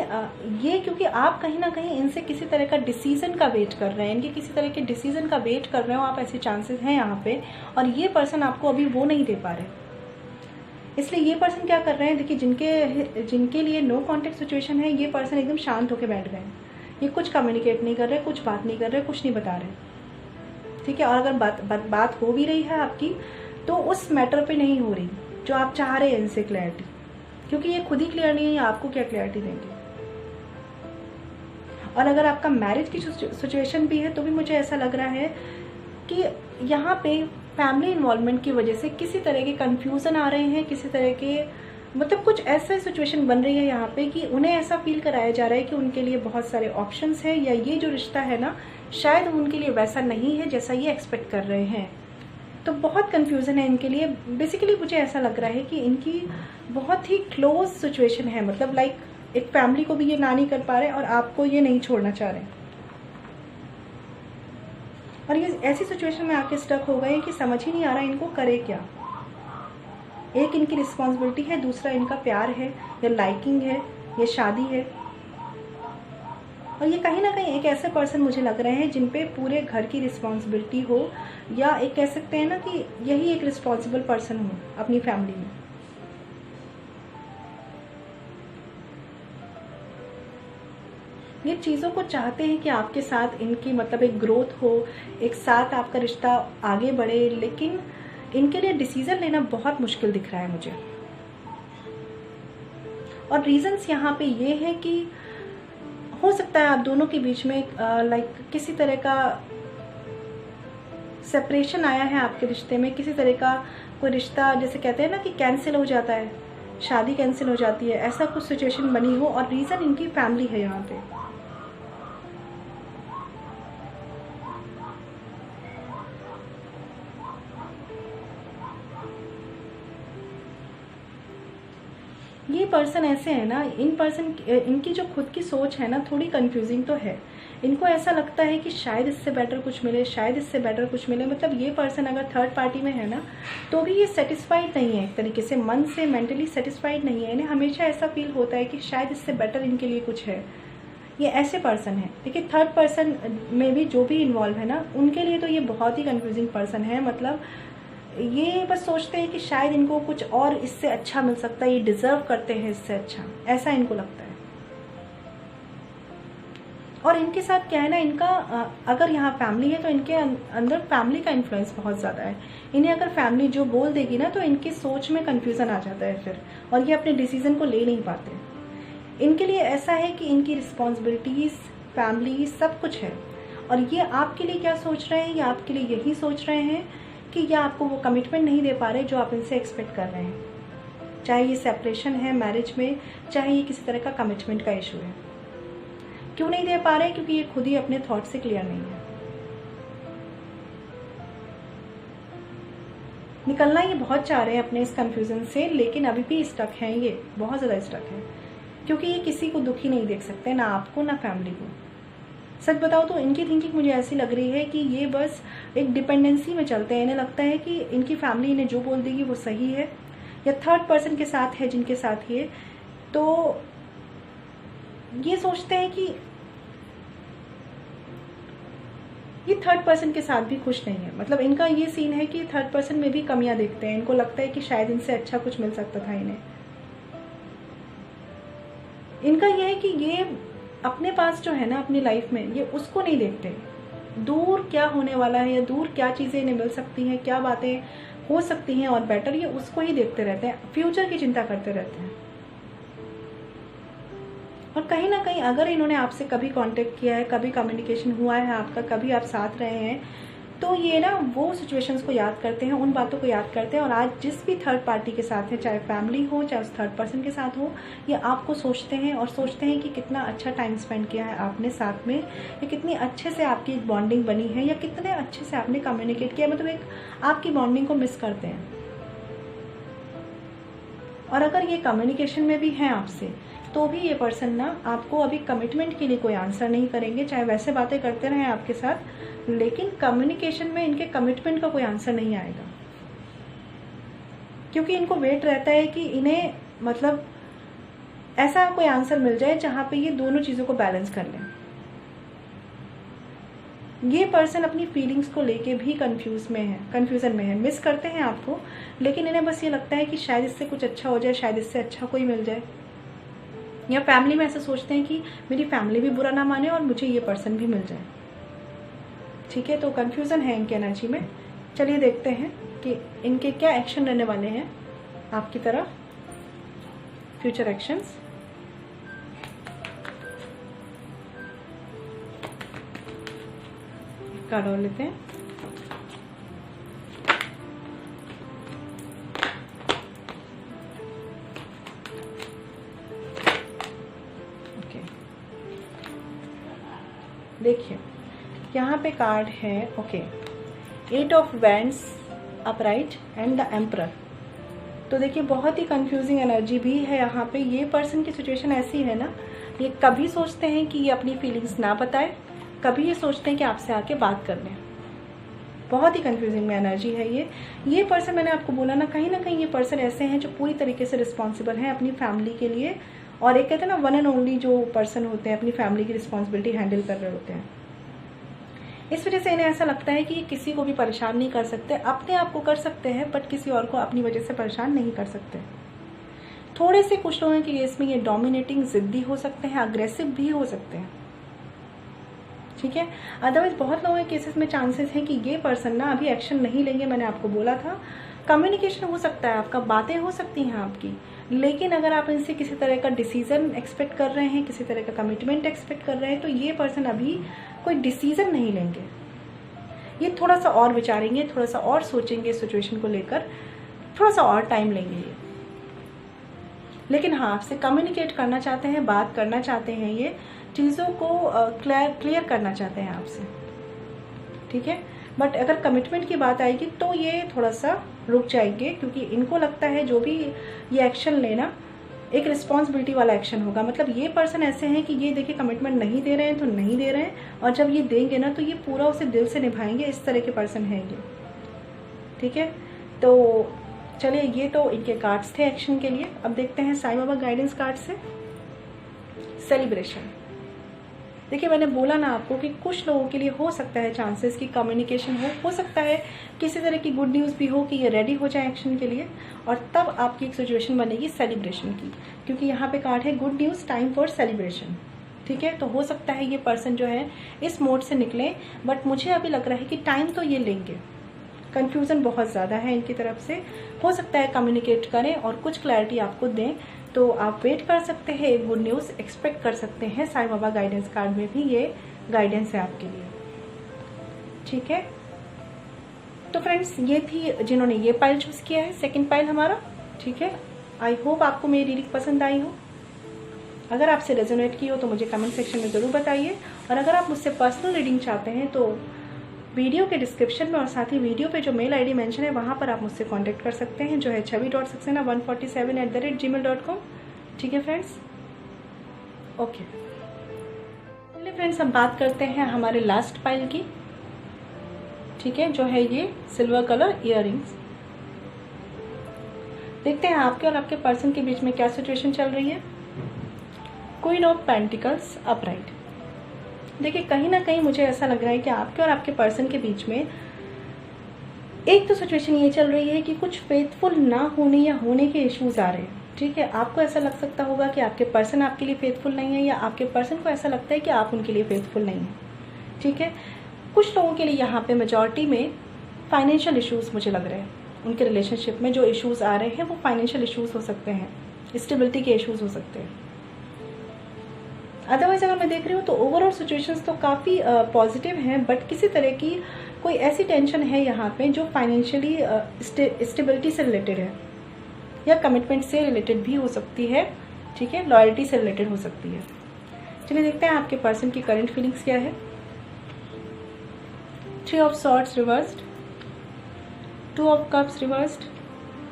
ये क्योंकि आप कहीं ना कहीं इनसे किसी तरह का डिसीजन का वेट कर रहे हैं, इनके किसी तरह के डिसीजन का वेट कर रहे हो आप, ऐसे चांसेस हैं यहाँ पे। और ये पर्सन आपको अभी वो नहीं दे पा रहे, इसलिए ये पर्सन क्या कर रहे हैं, देखिए जिनके लिए नो कॉन्टेक्ट सिचुएशन है, ये पर्सन एकदम शांत होकर बैठ गए। ये कुछ कम्युनिकेट नहीं कर रहे, कुछ बात नहीं कर रहे, कुछ नहीं बता रहे। ठीक है, और अगर बात हो भी रही है आपकी तो उस मैटर पे नहीं हो रही जो आप चाह रहे हैं इनसे क्लैरिटी, क्योंकि ये खुद ही क्लियर नहीं है, आपको क्या क्लैरिटी देंगे। और अगर आपका मैरिज की सिचुएशन भी है तो भी मुझे ऐसा लग रहा है कि यहाँ पे फैमिली इन्वॉल्वमेंट की वजह से किसी तरह के कंफ्यूजन आ रहे हैं, किसी तरह के मतलब कुछ ऐसा सिचुएशन बन रही है यहाँ पे कि उन्हें ऐसा फील कराया जा रहा है कि उनके लिए बहुत सारे ऑप्शंस हैं, या ये जो रिश्ता है ना शायद उनके लिए वैसा नहीं है जैसा ये एक्सपेक्ट कर रहे हैं। तो बहुत कंफ्यूजन है इनके लिए। बेसिकली मुझे ऐसा लग रहा है कि इनकी बहुत ही क्लोज सिचुएशन है, मतलब लाइक एक फैमिली को भी ये ना नहीं कर पा रहे और आपको ये नहीं छोड़ना चाह रहे, और ये ऐसी सिचुएशन में आके स्टक हो गए कि समझ ही नहीं आ रहा इनको करे क्या। एक इनकी रिस्पॉन्सिबिलिटी है, दूसरा इनका प्यार है या लाइकिंग है या शादी है। और ये कहीं ना कहीं एक ऐसे पर्सन मुझे लग रहे हैं जिन पे पूरे घर की रिस्पॉन्सिबिलिटी हो, या एक कह सकते हैं ना कि यही एक रिस्पॉन्सिबल पर्सन हो अपनी फैमिली में। ये चीज़ों को चाहते हैं कि आपके साथ इनकी मतलब एक ग्रोथ हो, एक साथ आपका रिश्ता आगे बढ़े, लेकिन इनके लिए डिसीजन लेना बहुत मुश्किल दिख रहा है मुझे। और रीजंस यहाँ पे ये है कि हो सकता है आप दोनों के बीच में लाइक किसी तरह का सेपरेशन आया है आपके रिश्ते में, किसी तरह का कोई रिश्ता जैसे कहते हैं ना कि कैंसिल हो जाता है, शादी कैंसिल हो जाती है, ऐसा कुछ सिचुएशन बनी हो। और रीज़न इनकी फैमिली है यहाँ पे। ये पर्सन ऐसे है ना, इनकी जो खुद की सोच है ना थोड़ी कंफ्यूजिंग तो है। इनको ऐसा लगता है कि शायद इससे बेटर कुछ मिले, शायद इससे बेटर कुछ मिले। मतलब ये पर्सन अगर थर्ड पार्टी में है ना तो भी ये सेटिस्फाइड नहीं है, एक तरीके से मन से मेंटली सेटिस्फाइड नहीं है। इन्हें हमेशा ऐसा फील होता है कि शायद इससे बेटर इनके लिए कुछ है। ये ऐसे पर्सन है। देखिए थर्ड पर्सन में भी जो भी इन्वॉल्व है ना उनके लिए तो ये बहुत ही कंफ्यूजिंग पर्सन है। मतलब ये बस सोचते हैं कि शायद इनको कुछ और इससे अच्छा मिल सकता है, ये डिजर्व करते हैं इससे अच्छा, ऐसा इनको लगता है। और इनके साथ क्या है ना, इनका अगर यहाँ फैमिली है तो इनके अंदर फैमिली का इन्फ्लुएंस बहुत ज़्यादा है। इन्हें अगर फैमिली जो बोल देगी ना तो इनकी सोच में कन्फ्यूज़न आ जाता है फिर, और ये अपने डिसीजन को ले नहीं पाते। इनके लिए ऐसा है कि इनकी रिस्पॉन्सिबिलिटीज़, फैमिली सब कुछ है, और ये आपके लिए क्या सोच रहे हैं, ये आपके लिए यही सोच रहे हैं कि ये आपको वो कमिटमेंट नहीं दे पा रहे जो आप इनसे एक्सपेक्ट कर रहे हैं। चाहे ये सेपरेशन है मैरिज में, चाहे ये किसी तरह का कमिटमेंट का इशू है। क्यों नहीं दे पा रहे? क्योंकि ये खुद ही अपने थॉट से क्लियर नहीं है। निकलना ये बहुत चाह रहे हैं अपने इस कंफ्यूजन से, लेकिन अभी भी स्टक हैं, ये बहुत ज़्यादा स्टक है। क्योंकि ये किसी को दुखी नहीं देख सकते, ना आपको ना फैमिली को। सच बताओ तो इनकी थिंकिंग मुझे ऐसी लग रही है कि ये बस एक डिपेंडेंसी में चलते हैं। इन्हें लगता है कि इनकी फैमिली इन्हें जो बोल देगी वो सही है, या थर्ड पर्सन के साथ है जिनके साथ ये, तो ये सोचते हैं कि ये थर्ड पर्सन के साथ भी खुश नहीं है। मतलब इनका ये सीन है कि थर्ड पर्सन में भी कमियां देखते हैं। इनको लगता है कि शायद इनसे अच्छा कुछ मिल सकता था इन्हें। इनका ये है कि ये अपने पास जो है ना अपनी लाइफ में, ये उसको नहीं देखते, दूर क्या होने वाला है या दूर क्या चीज़ें इन्हें मिल सकती हैं, क्या बातें हो सकती हैं और बेटर, ये उसको ही देखते रहते हैं, फ्यूचर की चिंता करते रहते हैं। और कहीं ना कहीं अगर इन्होंने आपसे कभी कांटेक्ट किया है, कभी कम्युनिकेशन हुआ है आपका, कभी आप साथ रहे हैं, तो ये ना वो सिचुएशंस को याद करते हैं, उन बातों को याद करते हैं। और आज जिस भी थर्ड पार्टी के साथ है, चाहे फैमिली हो चाहे उस थर्ड पर्सन के साथ हो, ये आपको सोचते हैं और सोचते हैं कि कितना अच्छा टाइम स्पेंड किया है आपने साथ में, या कितनी अच्छे से आपकी बॉन्डिंग बनी है, या कितने अच्छे से आपने कम्युनिकेट किया। मतलब एक आपकी बॉन्डिंग को मिस करते हैं। और अगर ये कम्युनिकेशन में भी हैं आपसे, तो भी ये पर्सन ना आपको अभी कमिटमेंट के लिए कोई आंसर नहीं करेंगे, चाहे वैसे बातें करते रहें आपके साथ, लेकिन कम्युनिकेशन में इनके कमिटमेंट का कोई आंसर नहीं आएगा। क्योंकि इनको वेट रहता है कि इन्हें मतलब ऐसा कोई आंसर मिल जाए जहां पे ये दोनों चीज़ों को बैलेंस कर लें। ये पर्सन अपनी फीलिंग्स को लेके भी कंफ्यूजन में है, मिस करते हैं आपको, लेकिन इन्हें बस ये लगता है कि शायद इससे कुछ अच्छा हो जाए, शायद इससे अच्छा कोई मिल जाए। या फैमिली में ऐसा सोचते हैं कि मेरी फैमिली भी बुरा ना माने और मुझे ये पर्सन भी मिल जाए। ठीक है, तो कंफ्यूजन है इनके एनर्जी में। चलिए देखते हैं कि इनके क्या एक्शन रहने वाले हैं आपकी तरफ, फ्यूचर एक्शंस। कार्ड और लेते हैं। देखिए यहाँ पे कार्ड है, okay, 8 of wands upright and the emperor. तो देखिए बहुत ही कंफ्यूजिंग एनर्जी भी है यहाँ पे। ये पर्सन की सिचुएशन ऐसी है ना, ये कभी सोचते हैं कि ये अपनी फीलिंग्स ना बताए, कभी ये सोचते हैं कि आपसे आके बात कर लें। बहुत ही कंफ्यूजिंग में एनर्जी है ये पर्सन। मैंने आपको बोला ना कहीं ये पर्सन ऐसे हैं जो पूरी तरीके से रिस्पॉन्सिबल हैं अपनी फैमिली के लिए, और एक कहते हैं ना वन एंड ओनली जो पर्सन होते हैं अपनी फैमिली की रिस्पॉन्सिबिलिटी हैंडल कर रहे होते हैं। इस वजह से इन्हें ऐसा लगता है कि ये किसी को भी परेशान नहीं कर सकते, अपने आप को कर सकते हैं बट किसी और को अपनी वजह से परेशान नहीं कर सकते। थोड़े से कुछ लोगों के केस में ये डोमिनेटिंग, जिद्दी हो सकते हैं, अग्रेसिव भी हो सकते हैं। ठीक है, अदरवाइज बहुत लोगों के केसेस में चांसेस हैं कि ये पर्सन ना अभी एक्शन नहीं लेंगे। मैंने आपको बोला था कम्युनिकेशन हो सकता है आपका, बातें हो सकती हैं आपकी, लेकिन अगर आप इनसे किसी तरह का डिसीजन एक्सपेक्ट कर रहे हैं, किसी तरह का कमिटमेंट एक्सपेक्ट कर रहे हैं, तो ये पर्सन अभी कोई डिसीजन नहीं लेंगे। ये थोड़ा सा और विचारेंगे, थोड़ा सा और सोचेंगे सिचुएशन को लेकर, थोड़ा सा और टाइम लेंगे ये। लेकिन हाँ, आपसे कम्युनिकेट करना चाहते हैं, बात करना चाहते हैं, ये चीज़ों को क्लियर करना चाहते हैं आपसे। ठीक है, बट अगर कमिटमेंट की बात आएगी तो ये थोड़ा सा रुक जाएंगे, क्योंकि इनको लगता है जो भी ये एक्शन लेना एक रिस्पॉन्सिबिलिटी वाला एक्शन होगा। मतलब ये पर्सन ऐसे हैं कि ये देखिए कमिटमेंट नहीं दे रहे हैं तो नहीं दे रहे हैं, और जब ये देंगे ना तो ये पूरा उसे दिल से निभाएंगे। इस तरह के पर्सन हैं ये। ठीक है, तो चलिए ये तो इनके कार्ड्स थे एक्शन के लिए। अब देखते हैं साईं बाबा गाइडेंस कार्ड से सेलिब्रेशन। देखिए मैंने बोला ना आपको कि कुछ लोगों के लिए हो सकता है चांसेस कि कम्युनिकेशन हो सकता है किसी तरह की गुड न्यूज़ भी हो कि ये रेडी हो जाए एक्शन के लिए, और तब आपकी एक सिचुएशन बनेगी सेलिब्रेशन की, क्योंकि यहाँ पे कार्ड है good news, time for celebration. ठीक है, तो हो सकता है ये पर्सन जो है इस मोड से निकले, बट मुझे अभी लग रहा है कि टाइम तो ये लेंगे। कन्फ्यूज़न बहुत ज़्यादा है इनकी तरफ से। हो सकता है कम्युनिकेट करें और कुछ क्लैरिटी आपको दें, तो आप वेट कर सकते हैं, एक गुड न्यूज़ एक्सपेक्ट कर सकते हैं। साईं बाबा गाइडेंस कार्ड में भी ये गाइडेंस है आपके लिए। ठीक है, तो फ्रेंड्स ये थी जिन्होंने ये पाइल चूज़ किया है, सेकंड पाइल हमारा। ठीक है, आई होप आपको मेरी रीडिंग पसंद आई हो। अगर आपसे रेजोनेट की हो तो मुझे कमेंट सेक्शन में ज़रूर बताइए, और अगर आप मुझसे पर्सनल रीडिंग चाहते हैं तो वीडियो के डिस्क्रिप्शन में और साथ ही वीडियो पे जो मेल आईडी मेंशन है वहाँ पर आप मुझसे कांटेक्ट कर सकते हैं, जो है chavi.saxena147@gmail.com। ठीक है फ्रेंड्स, ओके। चलिए फ्रेंड्स, हम बात करते हैं हमारे लास्ट पाइल की। ठीक है, जो है ये सिल्वर कलर इयररिंग्स। देखते हैं आपके और आपके पर्सन के बीच में क्या सिचुएशन चल रही है। Queen of pentacles upright. देखिए, कहीं ना कहीं मुझे ऐसा लग रहा है कि आपके और आपके पर्सन के बीच में एक तो सिचुएशन ये चल रही है कि कुछ फेथफुल ना होने या होने के इश्यूज आ रहे हैं। ठीक है, आपको ऐसा लग सकता होगा कि आपके पर्सन आपके लिए फेथफुल नहीं है, या आपके पर्सन को ऐसा लगता है कि आप उनके लिए फेथफुल नहीं है। ठीक है, कुछ लोगों के लिए यहाँ पे मेजॉरिटी में फाइनेंशियल इश्यूज मुझे लग रहे हैं। उनके रिलेशनशिप में जो इश्यूज आ रहे हैं वो फाइनेंशियल इश्यूज हो सकते हैं, स्टेबिलिटी के इश्यूज हो सकते हैं। अदरवाइज अगर मैं देख रही हूँ तो ओवरऑल सिचुएशंस तो काफ़ी पॉजिटिव हैं, बट किसी तरह की कोई ऐसी टेंशन है यहाँ पे जो फाइनेंशियली स्टेबिलिटी से रिलेटेड है, या कमिटमेंट से रिलेटेड भी हो सकती है। ठीक है, लॉयल्टी से रिलेटेड हो सकती है। चलिए देखते हैं आपके पर्सन की करंट फीलिंग्स क्या है। 3 of swords reversed, 2 of cups reversed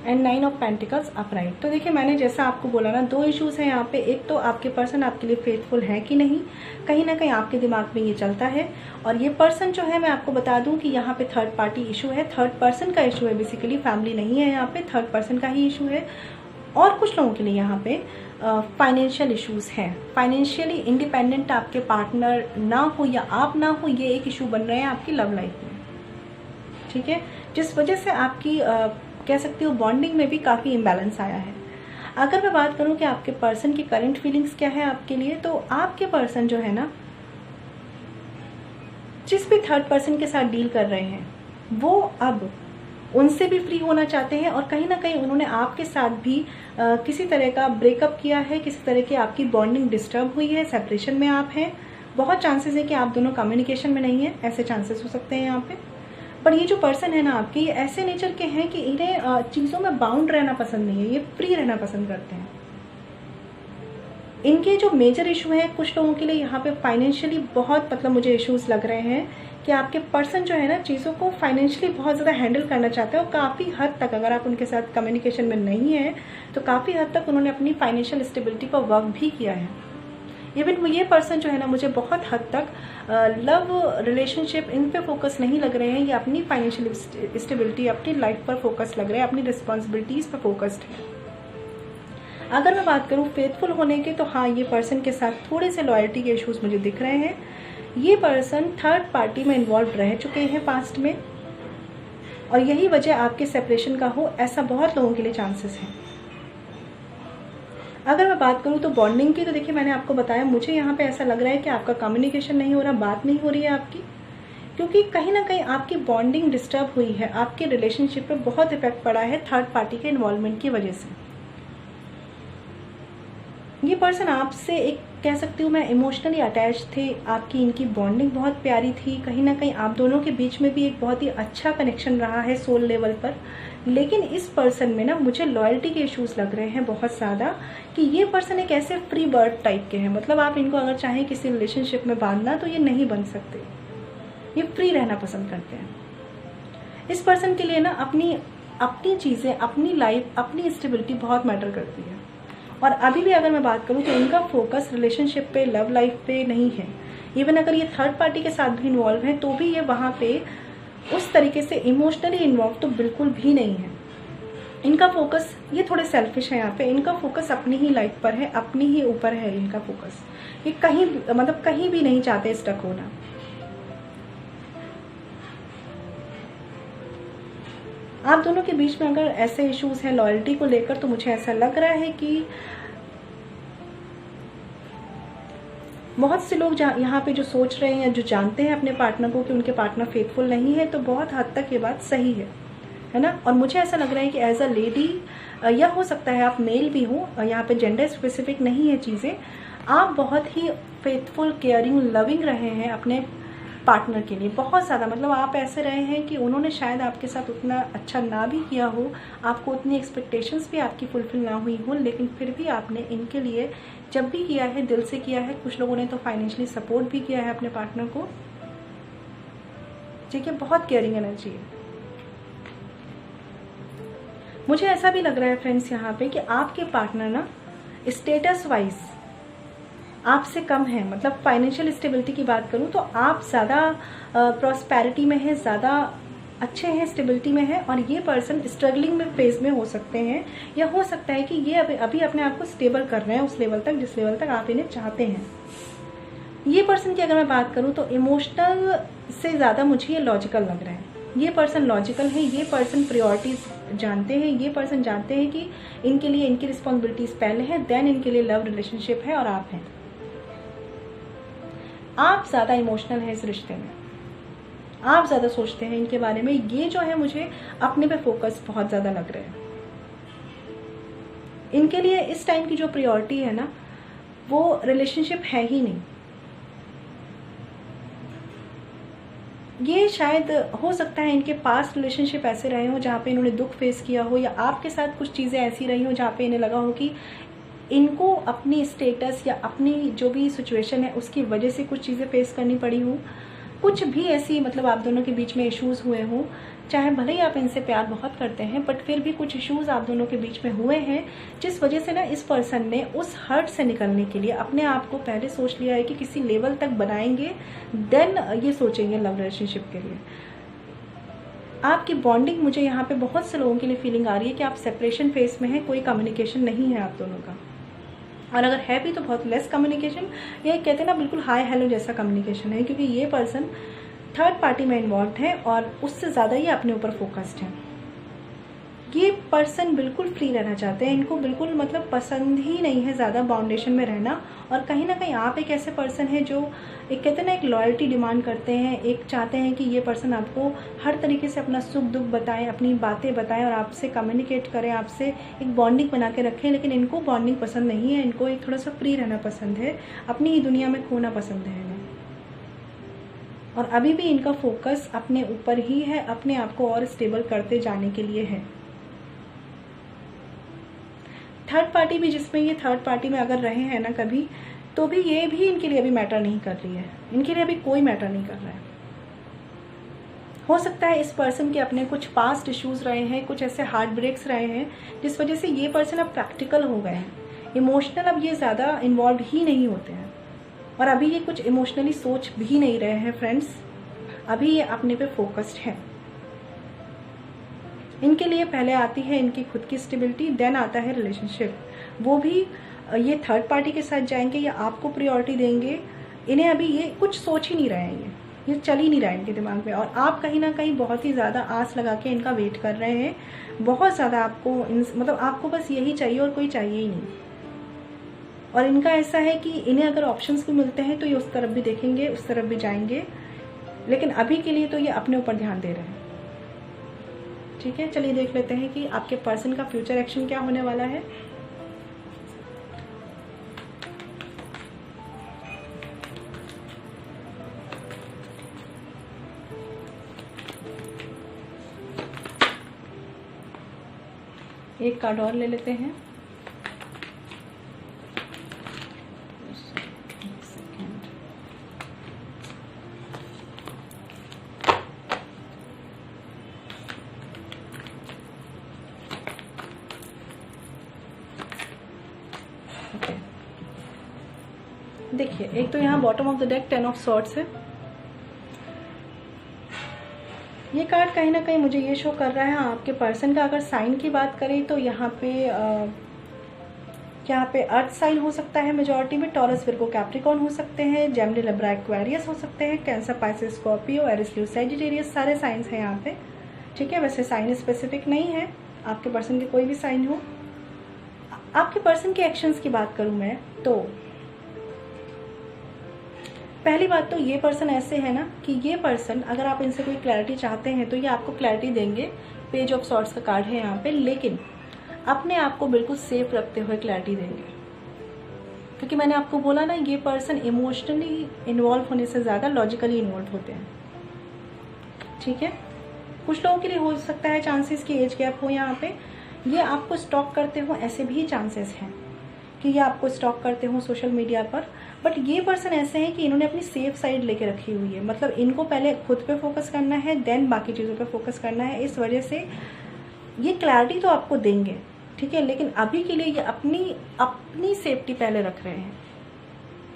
and 9 of pentacles upright. तो देखिए, मैंने जैसा आपको बोला ना, 2 इश्यूज हैं यहाँ पे। एक तो आपके पर्सन आपके लिए फेथफुल है कि नहीं, कहीं ना कहीं आपके दिमाग में ये चलता है। और ये पर्सन जो है, मैं आपको बता दूं कि यहाँ पे थर्ड पार्टी इशू है, थर्ड पर्सन का इशू है। बेसिकली फैमिली नहीं है यहाँ पे, थर्ड पर्सन का ही इशू है। और कुछ लोगों के लिए यहाँ पे फाइनेंशियल इश्यूज हैं। फाइनेंशियली इंडिपेंडेंट आपके पार्टनर ना हो या आप ना हो, ये एक इशू बन रहे हैं आपकी लव लाइफ में। ठीक है, जिस वजह से आपकी कह सकती हूँ बॉन्डिंग में भी काफ़ी इम्बैलेंस आया है। अगर मैं बात करूँ कि आपके पर्सन की करंट फीलिंग्स क्या है आपके लिए, तो आपके पर्सन जो है ना, जिस भी थर्ड पर्सन के साथ डील कर रहे हैं, वो अब उनसे भी फ्री होना चाहते हैं। और कहीं ना कहीं उन्होंने आपके साथ भी किसी तरह का ब्रेकअप किया है, किसी तरह की आपकी बॉन्डिंग डिस्टर्ब हुई है, सेपरेशन में आप हैं। बहुत चांसेस है कि आप दोनों कम्युनिकेशन में नहीं है, ऐसे चांसेस हो सकते हैं यहाँ पे। पर ये जो पर्सन है ना आपके, ये ऐसे नेचर के हैं कि इन्हें चीज़ों में बाउंड रहना पसंद नहीं है, ये फ्री रहना पसंद करते हैं। इनके जो मेजर इशू है कुछ लोगों के लिए यहाँ पे फाइनेंशियली बहुत, मतलब मुझे इश्यूज लग रहे हैं कि आपके पर्सन जो है ना, चीज़ों को फाइनेंशियली बहुत ज़्यादा हैंडल करना चाहते हैं। और काफ़ी हद तक अगर आप उनके साथ कम्युनिकेशन में नहीं है तो काफ़ी हद तक उन्होंने अपनी फाइनेंशियल स्टेबिलिटी पर वर्क भी किया है। इवन ये पर्सन जो है ना, मुझे बहुत हद तक लव रिलेशनशिप इन पे फोकस नहीं लग रहे हैं, ये अपनी फाइनेंशियल स्टेबिलिटी, अपनी लाइफ पर फोकस लग रहे हैं, अपनी रिस्पॉन्सिबिलिटीज़ पर फोकस्ड है। अगर मैं बात करूँ फेथफुल होने के, तो हाँ, ये पर्सन के साथ थोड़े से लॉयल्टी के इश्यूज मुझे दिख रहे हैं। ये पर्सन थर्ड पार्टी में इन्वॉल्व रह चुके हैं पास्ट में, और यही वजह आपके सेपरेशन का हो, ऐसा बहुत लोगों के लिए चांसेस हैं। अगर मैं बात करूँ तो बॉन्डिंग की, तो देखिए मैंने आपको बताया, मुझे यहाँ पे ऐसा लग रहा है कि आपका कम्युनिकेशन नहीं हो रहा, बात नहीं हो रही है आपकी, क्योंकि कहीं ना कहीं आपकी बॉन्डिंग डिस्टर्ब हुई है, आपके रिलेशनशिप पे बहुत इफेक्ट पड़ा है थर्ड पार्टी के इन्वॉल्वमेंट की वजह से। ये पर्सन आपसे एक, कह सकती हूँ मैं, इमोशनली अटैच थे, आपकी इनकी बॉन्डिंग बहुत प्यारी थी। कहीं ना कहीं आप दोनों के बीच में भी एक बहुत ही अच्छा कनेक्शन रहा है सोल लेवल पर। लेकिन इस पर्सन में ना मुझे लॉयल्टी के इश्यूज लग रहे हैं बहुत ज़्यादा, कि ये पर्सन एक ऐसे फ्री बर्ड टाइप के हैं। मतलब आप इनको अगर चाहें किसी रिलेशनशिप में बांधना तो ये नहीं बन सकते, ये फ्री रहना पसंद करते हैं। इस पर्सन के लिए ना अपनी चीज़ें, अपनी लाइफ, अपनी स्टेबिलिटी बहुत मैटर करती है। और अभी भी अगर मैं बात करूँ तो इनका फोकस रिलेशनशिप पे, लव लाइफ पे नहीं है। इवन अगर ये थर्ड पार्टी के साथ भी इन्वॉल्व है तो भी ये वहाँ पे उस तरीके से इमोशनली इन्वॉल्व तो बिल्कुल भी नहीं है। इनका फोकस, ये थोड़े सेल्फिश है यहाँ पे, इनका फोकस अपनी ही लाइफ पर है, अपनी ही ऊपर है इनका फोकस। ये कहीं, मतलब कहीं भी नहीं चाहते स्टक होना। आप दोनों के बीच में अगर ऐसे इश्यूज हैं लॉयल्टी को लेकर, तो मुझे ऐसा लग रहा है कि बहुत से लोग यहाँ पे जो सोच रहे हैं या जो जानते हैं अपने पार्टनर को कि उनके पार्टनर फेथफुल नहीं है, तो बहुत हद तक ये बात सही है ना। और मुझे ऐसा लग रहा है कि एज अ लेडी, या हो सकता है आप मेल भी हो, यहाँ पे जेंडर स्पेसिफिक नहीं है चीज़ें, आप बहुत ही फेथफुल, केयरिंग, लविंग रहे हैं अपने पार्टनर के लिए बहुत ज़्यादा। मतलब आप ऐसे रहे हैं कि उन्होंने शायद आपके साथ उतना अच्छा ना भी किया हो, आपको उतनी एक्सपेक्टेशंस भी आपकी फुलफिल ना हुई हो, लेकिन फिर भी आपने इनके लिए जब भी किया है दिल से किया है। कुछ लोगों ने तो फाइनेंशियली सपोर्ट भी किया है अपने पार्टनर को। ठीक है, बहुत केयरिंग एनर्जी है। मुझे ऐसा भी लग रहा है फ्रेंड्स यहाँ पे कि आपके पार्टनर ना स्टेटस वाइज आपसे कम है। मतलब फाइनेंशियल स्टेबिलिटी की बात करूँ तो आप ज़्यादा प्रॉस्पेरिटी में है, ज़्यादा अच्छे हैं, स्टेबिलिटी में है, और ये पर्सन स्ट्रगलिंग में फेज में हो सकते हैं, या हो सकता है कि ये अभी अपने आप को स्टेबल कर रहे हैं उस लेवल तक जिस लेवल तक आप इन्हें चाहते हैं। ये पर्सन की अगर मैं बात करूँ तो इमोशनल से ज़्यादा मुझे ये लॉजिकल लग रहा है। ये पर्सन लॉजिकल है, ये पर्सन प्रायोरिटीज जानते हैं, ये पर्सन जानते हैं कि इनके लिए इनकी रिस्पॉन्सिबिलिटीज पहले है, देन इनके लिए लव रिलेशनशिप है, और आप हैं। आप ज़्यादा इमोशनल हैं इस रिश्ते में, आप ज़्यादा सोचते हैं इनके बारे में। ये जो है मुझे अपने पे फोकस बहुत ज़्यादा लग रहा है। इनके लिए इस टाइम की जो प्रायोरिटी है ना, वो रिलेशनशिप है ही नहीं। ये शायद हो सकता है इनके पास रिलेशनशिप ऐसे रहे हो जहाँ पे इन्होंने दुख फेस किया हो, या आपके साथ कुछ चीज़ें ऐसी रही हो जहाँ पे इन्हें लगा हो कि इनको अपनी स्टेटस या अपनी जो भी सिचुएशन है उसकी वजह से कुछ चीज़ें फेस करनी पड़ी हो। कुछ भी ऐसी मतलब आप दोनों के बीच में इश्यूज़ हुए हों, चाहे भले ही आप इनसे प्यार बहुत करते हैं, बट फिर भी कुछ इश्यूज़ आप दोनों के बीच में हुए हैं, जिस वजह से ना इस पर्सन ने उस हर्ट से निकलने के लिए अपने आप को पहले सोच लिया है कि किसी लेवल तक बनाएंगे, देन ये सोचेंगे लव रिलेशनशिप के लिए। आपकी बॉन्डिंग, मुझे यहाँ पे बहुत से लोगों के लिए फीलिंग आ रही है कि आप सेपरेशन फेस में हैं, कोई कम्युनिकेशन नहीं है आप दोनों का, और अगर है भी तो बहुत लेस कम्युनिकेशन, ये कहते हैं ना बिल्कुल हाय हेलो जैसा कम्युनिकेशन है, क्योंकि ये पर्सन थर्ड पार्टी में इन्वॉल्व है और उससे ज़्यादा ये अपने ऊपर फोकस्ड है। ये पर्सन बिल्कुल फ्री रहना चाहते हैं, इनको बिल्कुल मतलब पसंद ही नहीं है ज़्यादा बाउंडेशन में रहना, और कहीं ना कहीं आप एक ऐसे पर्सन है जो एक कहते हैं ना एक लॉयल्टी डिमांड करते हैं, एक चाहते हैं कि ये पर्सन आपको हर तरीके से अपना सुख दुख बताएं, अपनी बातें बताएं और आपसे कम्युनिकेट करें, आपसे एक बॉन्डिंग बना के रखें। लेकिन इनको बॉन्डिंग पसंद नहीं है, इनको एक थोड़ा सा फ्री रहना पसंद है, अपनी ही दुनिया में खोना पसंद है इन्हें, और अभी भी इनका फोकस अपने ऊपर ही है, अपने आप को और स्टेबल करते जाने के लिए है। थर्ड पार्टी भी, जिसमें ये थर्ड पार्टी में अगर रहे हैं ना कभी, तो भी ये भी इनके लिए अभी मैटर नहीं कर रही है, इनके लिए अभी कोई मैटर नहीं कर रहा है। हो सकता है इस पर्सन के अपने कुछ पास्ट इश्यूज रहे हैं, कुछ ऐसे हार्ट ब्रेक्स रहे हैं जिस वजह से ये पर्सन अब प्रैक्टिकल हो गए हैं, इमोशनल अब ये ज़्यादा इन्वॉल्व ही नहीं होते हैं, और अभी ये कुछ इमोशनली सोच भी नहीं रहे हैं फ्रेंड्स, अभी ये अपने पे फोकस्ड है। इनके लिए पहले आती है इनकी खुद की स्टेबिलिटी, देन आता है रिलेशनशिप। वो भी ये थर्ड पार्टी के साथ जाएंगे या आपको प्रायोरिटी देंगे, इन्हें अभी ये कुछ सोच ही नहीं रहे हैं, ये चल ही नहीं रहा है इनके दिमाग में, और आप कहीं ना कहीं बहुत ही ज़्यादा आस लगा के इनका वेट कर रहे हैं, बहुत ज़्यादा आपको मतलब आपको बस यही चाहिए और कोई चाहिए ही नहीं। और इनका ऐसा है कि इन्हें अगर ऑप्शंस भी मिलते हैं तो ये उस तरफ भी देखेंगे, उस तरफ भी जाएंगे, लेकिन अभी के लिए तो ये अपने ऊपर ध्यान दे रहे हैं। ठीक है, चलिए देख लेते हैं कि आपके पर्सन का फ्यूचर एक्शन क्या होने वाला है। एक कार्ड और ले लेते हैं। देखिए, एक तो यहाँ bottom of the deck 10 of swords है। ये कार्ड कहीं ना कहीं मुझे ये शो कर रहा है आपके पर्सन का अगर साइन की बात करें तो यहाँ पे अर्थ साइन हो सकता है मेजॉरिटी में, टॉरस विर्गो कैप्रिकॉर्न हो सकते हैं, जेमिनी लिब्रा एक्वेरियस हो सकते हैं, Cancer Pisces Scorpio Aries Leo Sagittarius, सारे साइंस हैं यहाँ पे। ठीक है, वैसे साइन स्पेसिफिक नहीं है, आपके पर्सन के कोई भी साइन हो। आपके पर्सन के एक्शंस की बात करूँ मैं तो पहली बात तो ये पर्सन ऐसे है ना कि ये पर्सन अगर आप इनसे कोई क्लैरिटी चाहते हैं तो ये आपको क्लैरिटी देंगे। पेज ऑफ सॉर्ड्स का कार्ड है यहाँ पे, लेकिन अपने आप को बिल्कुल सेफ रखते हुए क्लैरिटी देंगे, क्योंकि मैंने आपको बोला ना ये पर्सन इमोशनली इन्वॉल्व होने से ज़्यादा लॉजिकली इन्वॉल्व होते हैं। ठीक है, कुछ लोगों के लिए हो सकता है चांसेस की एज गैप हो, यहाँ पे ये आपको स्टॉक करते हो, ऐसे भी चांसेस हैं कि ये आपको स्टॉक करते हो सोशल मीडिया पर। बट ये पर्सन ऐसे हैं कि इन्होंने अपनी सेफ साइड लेके रखी हुई है, मतलब इनको पहले खुद पे फोकस करना है, देन बाकी चीज़ों पे फोकस करना है। इस वजह से ये क्लैरिटी तो आपको देंगे, ठीक है, लेकिन अभी के लिए ये अपनी सेफ्टी पहले रख रहे हैं।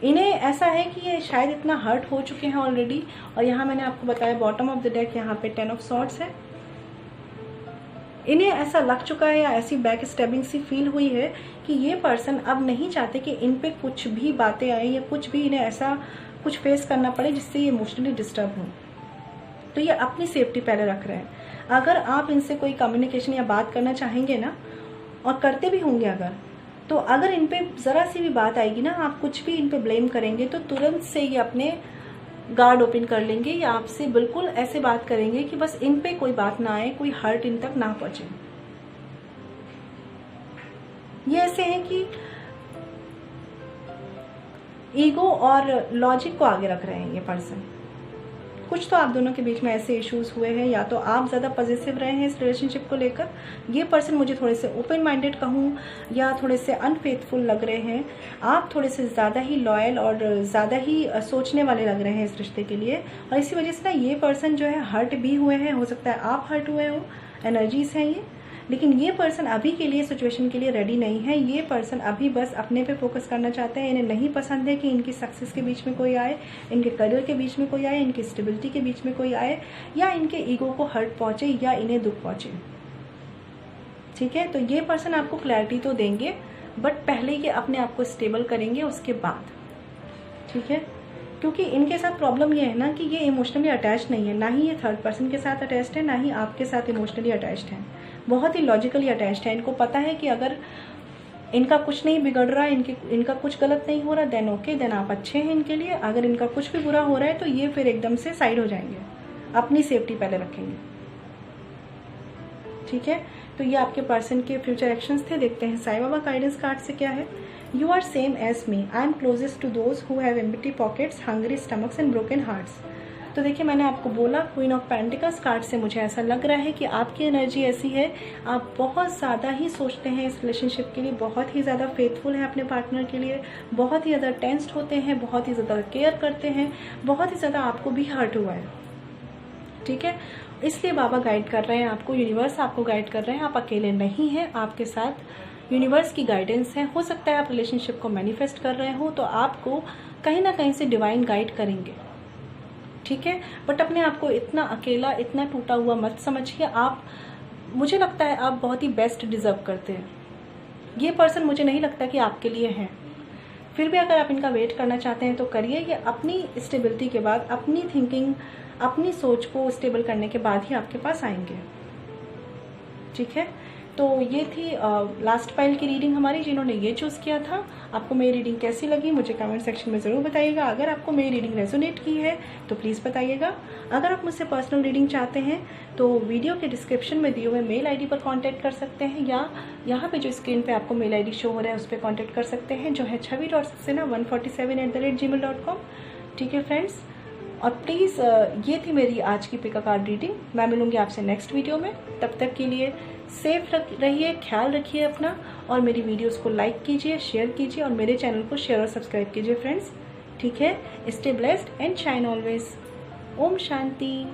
इन्हें ऐसा है कि ये शायद इतना हर्ट हो चुके हैं ऑलरेडी, और यहाँ मैंने आपको बताया बॉटम ऑफ द डेक यहाँ पे 10 ऑफ सॉर्ड्स है। इन्हें ऐसा लग चुका है या ऐसी बैक स्टेबिंग सी फील हुई है कि ये पर्सन अब नहीं चाहते कि इन पे कुछ भी बातें आए या कुछ भी इन्हें ऐसा कुछ फेस करना पड़े जिससे ये इमोशनली डिस्टर्ब हों। तो ये अपनी सेफ्टी पहले रख रहे हैं। अगर आप इनसे कोई कम्युनिकेशन या बात करना चाहेंगे ना, और करते भी होंगे अगर, तो अगर इन पे ज़रा सी भी बात आएगी ना, आप कुछ भी इन पे ब्लेम करेंगे तो तुरंत से ये अपने गार्ड ओपन कर लेंगे या आपसे बिल्कुल ऐसे बात करेंगे कि बस इन पे कोई बात ना आए, कोई हर्ट इन तक ना पहुंचे। ये ऐसे हैं कि ईगो और लॉजिक को आगे रख रहे हैं ये पर्सन। कुछ तो आप दोनों के बीच में ऐसे इश्यूज हुए हैं, या तो आप ज़्यादा पॉजिटिव रहे हैं इस रिलेशनशिप को लेकर, ये पर्सन मुझे थोड़े से ओपन माइंडेड कहूँ या थोड़े से अनफेथफुल लग रहे हैं, आप थोड़े से ज़्यादा ही लॉयल और ज़्यादा ही सोचने वाले लग रहे हैं इस रिश्ते के लिए, और इसी वजह से ना ये पर्सन जो है हर्ट भी हुए हैं। हो सकता है आप हर्ट हुए हो, एनर्जीज हैं ये, लेकिन ये पर्सन अभी के लिए सिचुएशन के लिए रेडी नहीं है। ये पर्सन अभी बस अपने पे फोकस करना चाहते हैं। इन्हें नहीं पसंद है कि इनकी सक्सेस के बीच में कोई आए, इनके करियर के बीच में कोई आए, इनकी स्टेबिलिटी के बीच में कोई आए, या इनके ईगो को हर्ट पहुंचे या इन्हें दुख पहुंचे। ठीक है, तो ये पर्सन आपको क्लैरिटी तो देंगे, बट पहले ये अपने आप को स्टेबल करेंगे उसके बाद। ठीक है, क्योंकि इनके साथ प्रॉब्लम ये है ना कि ये इमोशनली अटैच नहीं है, ना ही ये थर्ड पर्सन के साथ अटैच्ड है, ना ही आपके साथ इमोशनली अटैच्ड है, बहुत ही लॉजिकली अटैच्ड है। इनको पता है कि अगर इनका कुछ नहीं बिगड़ रहा, इनका कुछ गलत नहीं हो रहा, देन ओके, देन आप अच्छे हैं इनके लिए। अगर इनका कुछ भी बुरा हो रहा है तो ये फिर एकदम से साइड हो जाएंगे, अपनी सेफ्टी पहले रखेंगे। ठीक है, तो ये आपके पर्सन के फ्यूचर एक्शंस थे। देखते हैं साईं बाबा गाइडेंस कार्ड से क्या है। You are same as me, I am closest to those who have empty pockets, hungry stomachs and broken hearts. तो देखिए, मैंने आपको बोला क्वीन ऑफ पेंटिकल्स कार्ड से मुझे ऐसा लग रहा है कि आपकी एनर्जी ऐसी है, आप बहुत ज़्यादा ही सोचते हैं इस रिलेशनशिप के लिए, बहुत ही ज़्यादा फेथफुल हैं अपने पार्टनर के लिए, बहुत ही ज़्यादा टेंस्ड होते हैं, बहुत ही ज़्यादा केयर करते हैं, बहुत ही ज़्यादा आपको भी हर्ट हुआ है। ठीक है, इसलिए बाबा गाइड कर रहे हैं आपको, यूनिवर्स आपको गाइड कर रहे हैं। आप अकेले नहीं हैं, आपके साथ यूनिवर्स की गाइडेंस है। हो सकता है आप रिलेशनशिप को मैनिफेस्ट कर रहे हो, तो आपको कहीं ना कहीं से डिवाइन गाइड करेंगे। ठीक है, बट अपने आप को इतना अकेला, इतना टूटा हुआ मत समझिए। आप, मुझे लगता है आप बहुत ही बेस्ट डिजर्व करते हैं। ये पर्सन मुझे नहीं लगता कि आपके लिए है, फिर भी अगर आप इनका वेट करना चाहते हैं तो करिए। ये अपनी स्टेबिलिटी के बाद, अपनी थिंकिंग, अपनी सोच को स्टेबल करने के बाद ही आपके पास आएंगे। ठीक है, तो ये थी लास्ट पाइल की रीडिंग हमारी, जिन्होंने ये चूज़ किया था। आपको मेरी रीडिंग कैसी लगी मुझे कमेंट सेक्शन में ज़रूर बताइएगा। अगर आपको मेरी रीडिंग रेजोनेट की है तो प्लीज़ बताइएगा। अगर आप मुझसे पर्सनल रीडिंग चाहते हैं तो वीडियो के डिस्क्रिप्शन में दिए हुए मेल आईडी पर कांटेक्ट कर सकते हैं, या यहाँ पे जो स्क्रीन पे आपको मेल आईडी शो हो रहा है उस पर कांटेक्ट कर सकते हैं, जो है chavi.saxena147@gmail.com। ठीक है फ्रेंड्स, और प्लीज़ ये थी मेरी आज की पिक अ कार्ड रीडिंग। मैं मिलूंगी आपसे नेक्स्ट वीडियो में। तब तक के लिए सेफ रहिए, ख्याल रखिए अपना, और मेरी वीडियोस को लाइक कीजिए, शेयर कीजिए, और मेरे चैनल को शेयर और सब्सक्राइब कीजिए फ्रेंड्स। ठीक है, stay blessed and shine always. ओम शांति।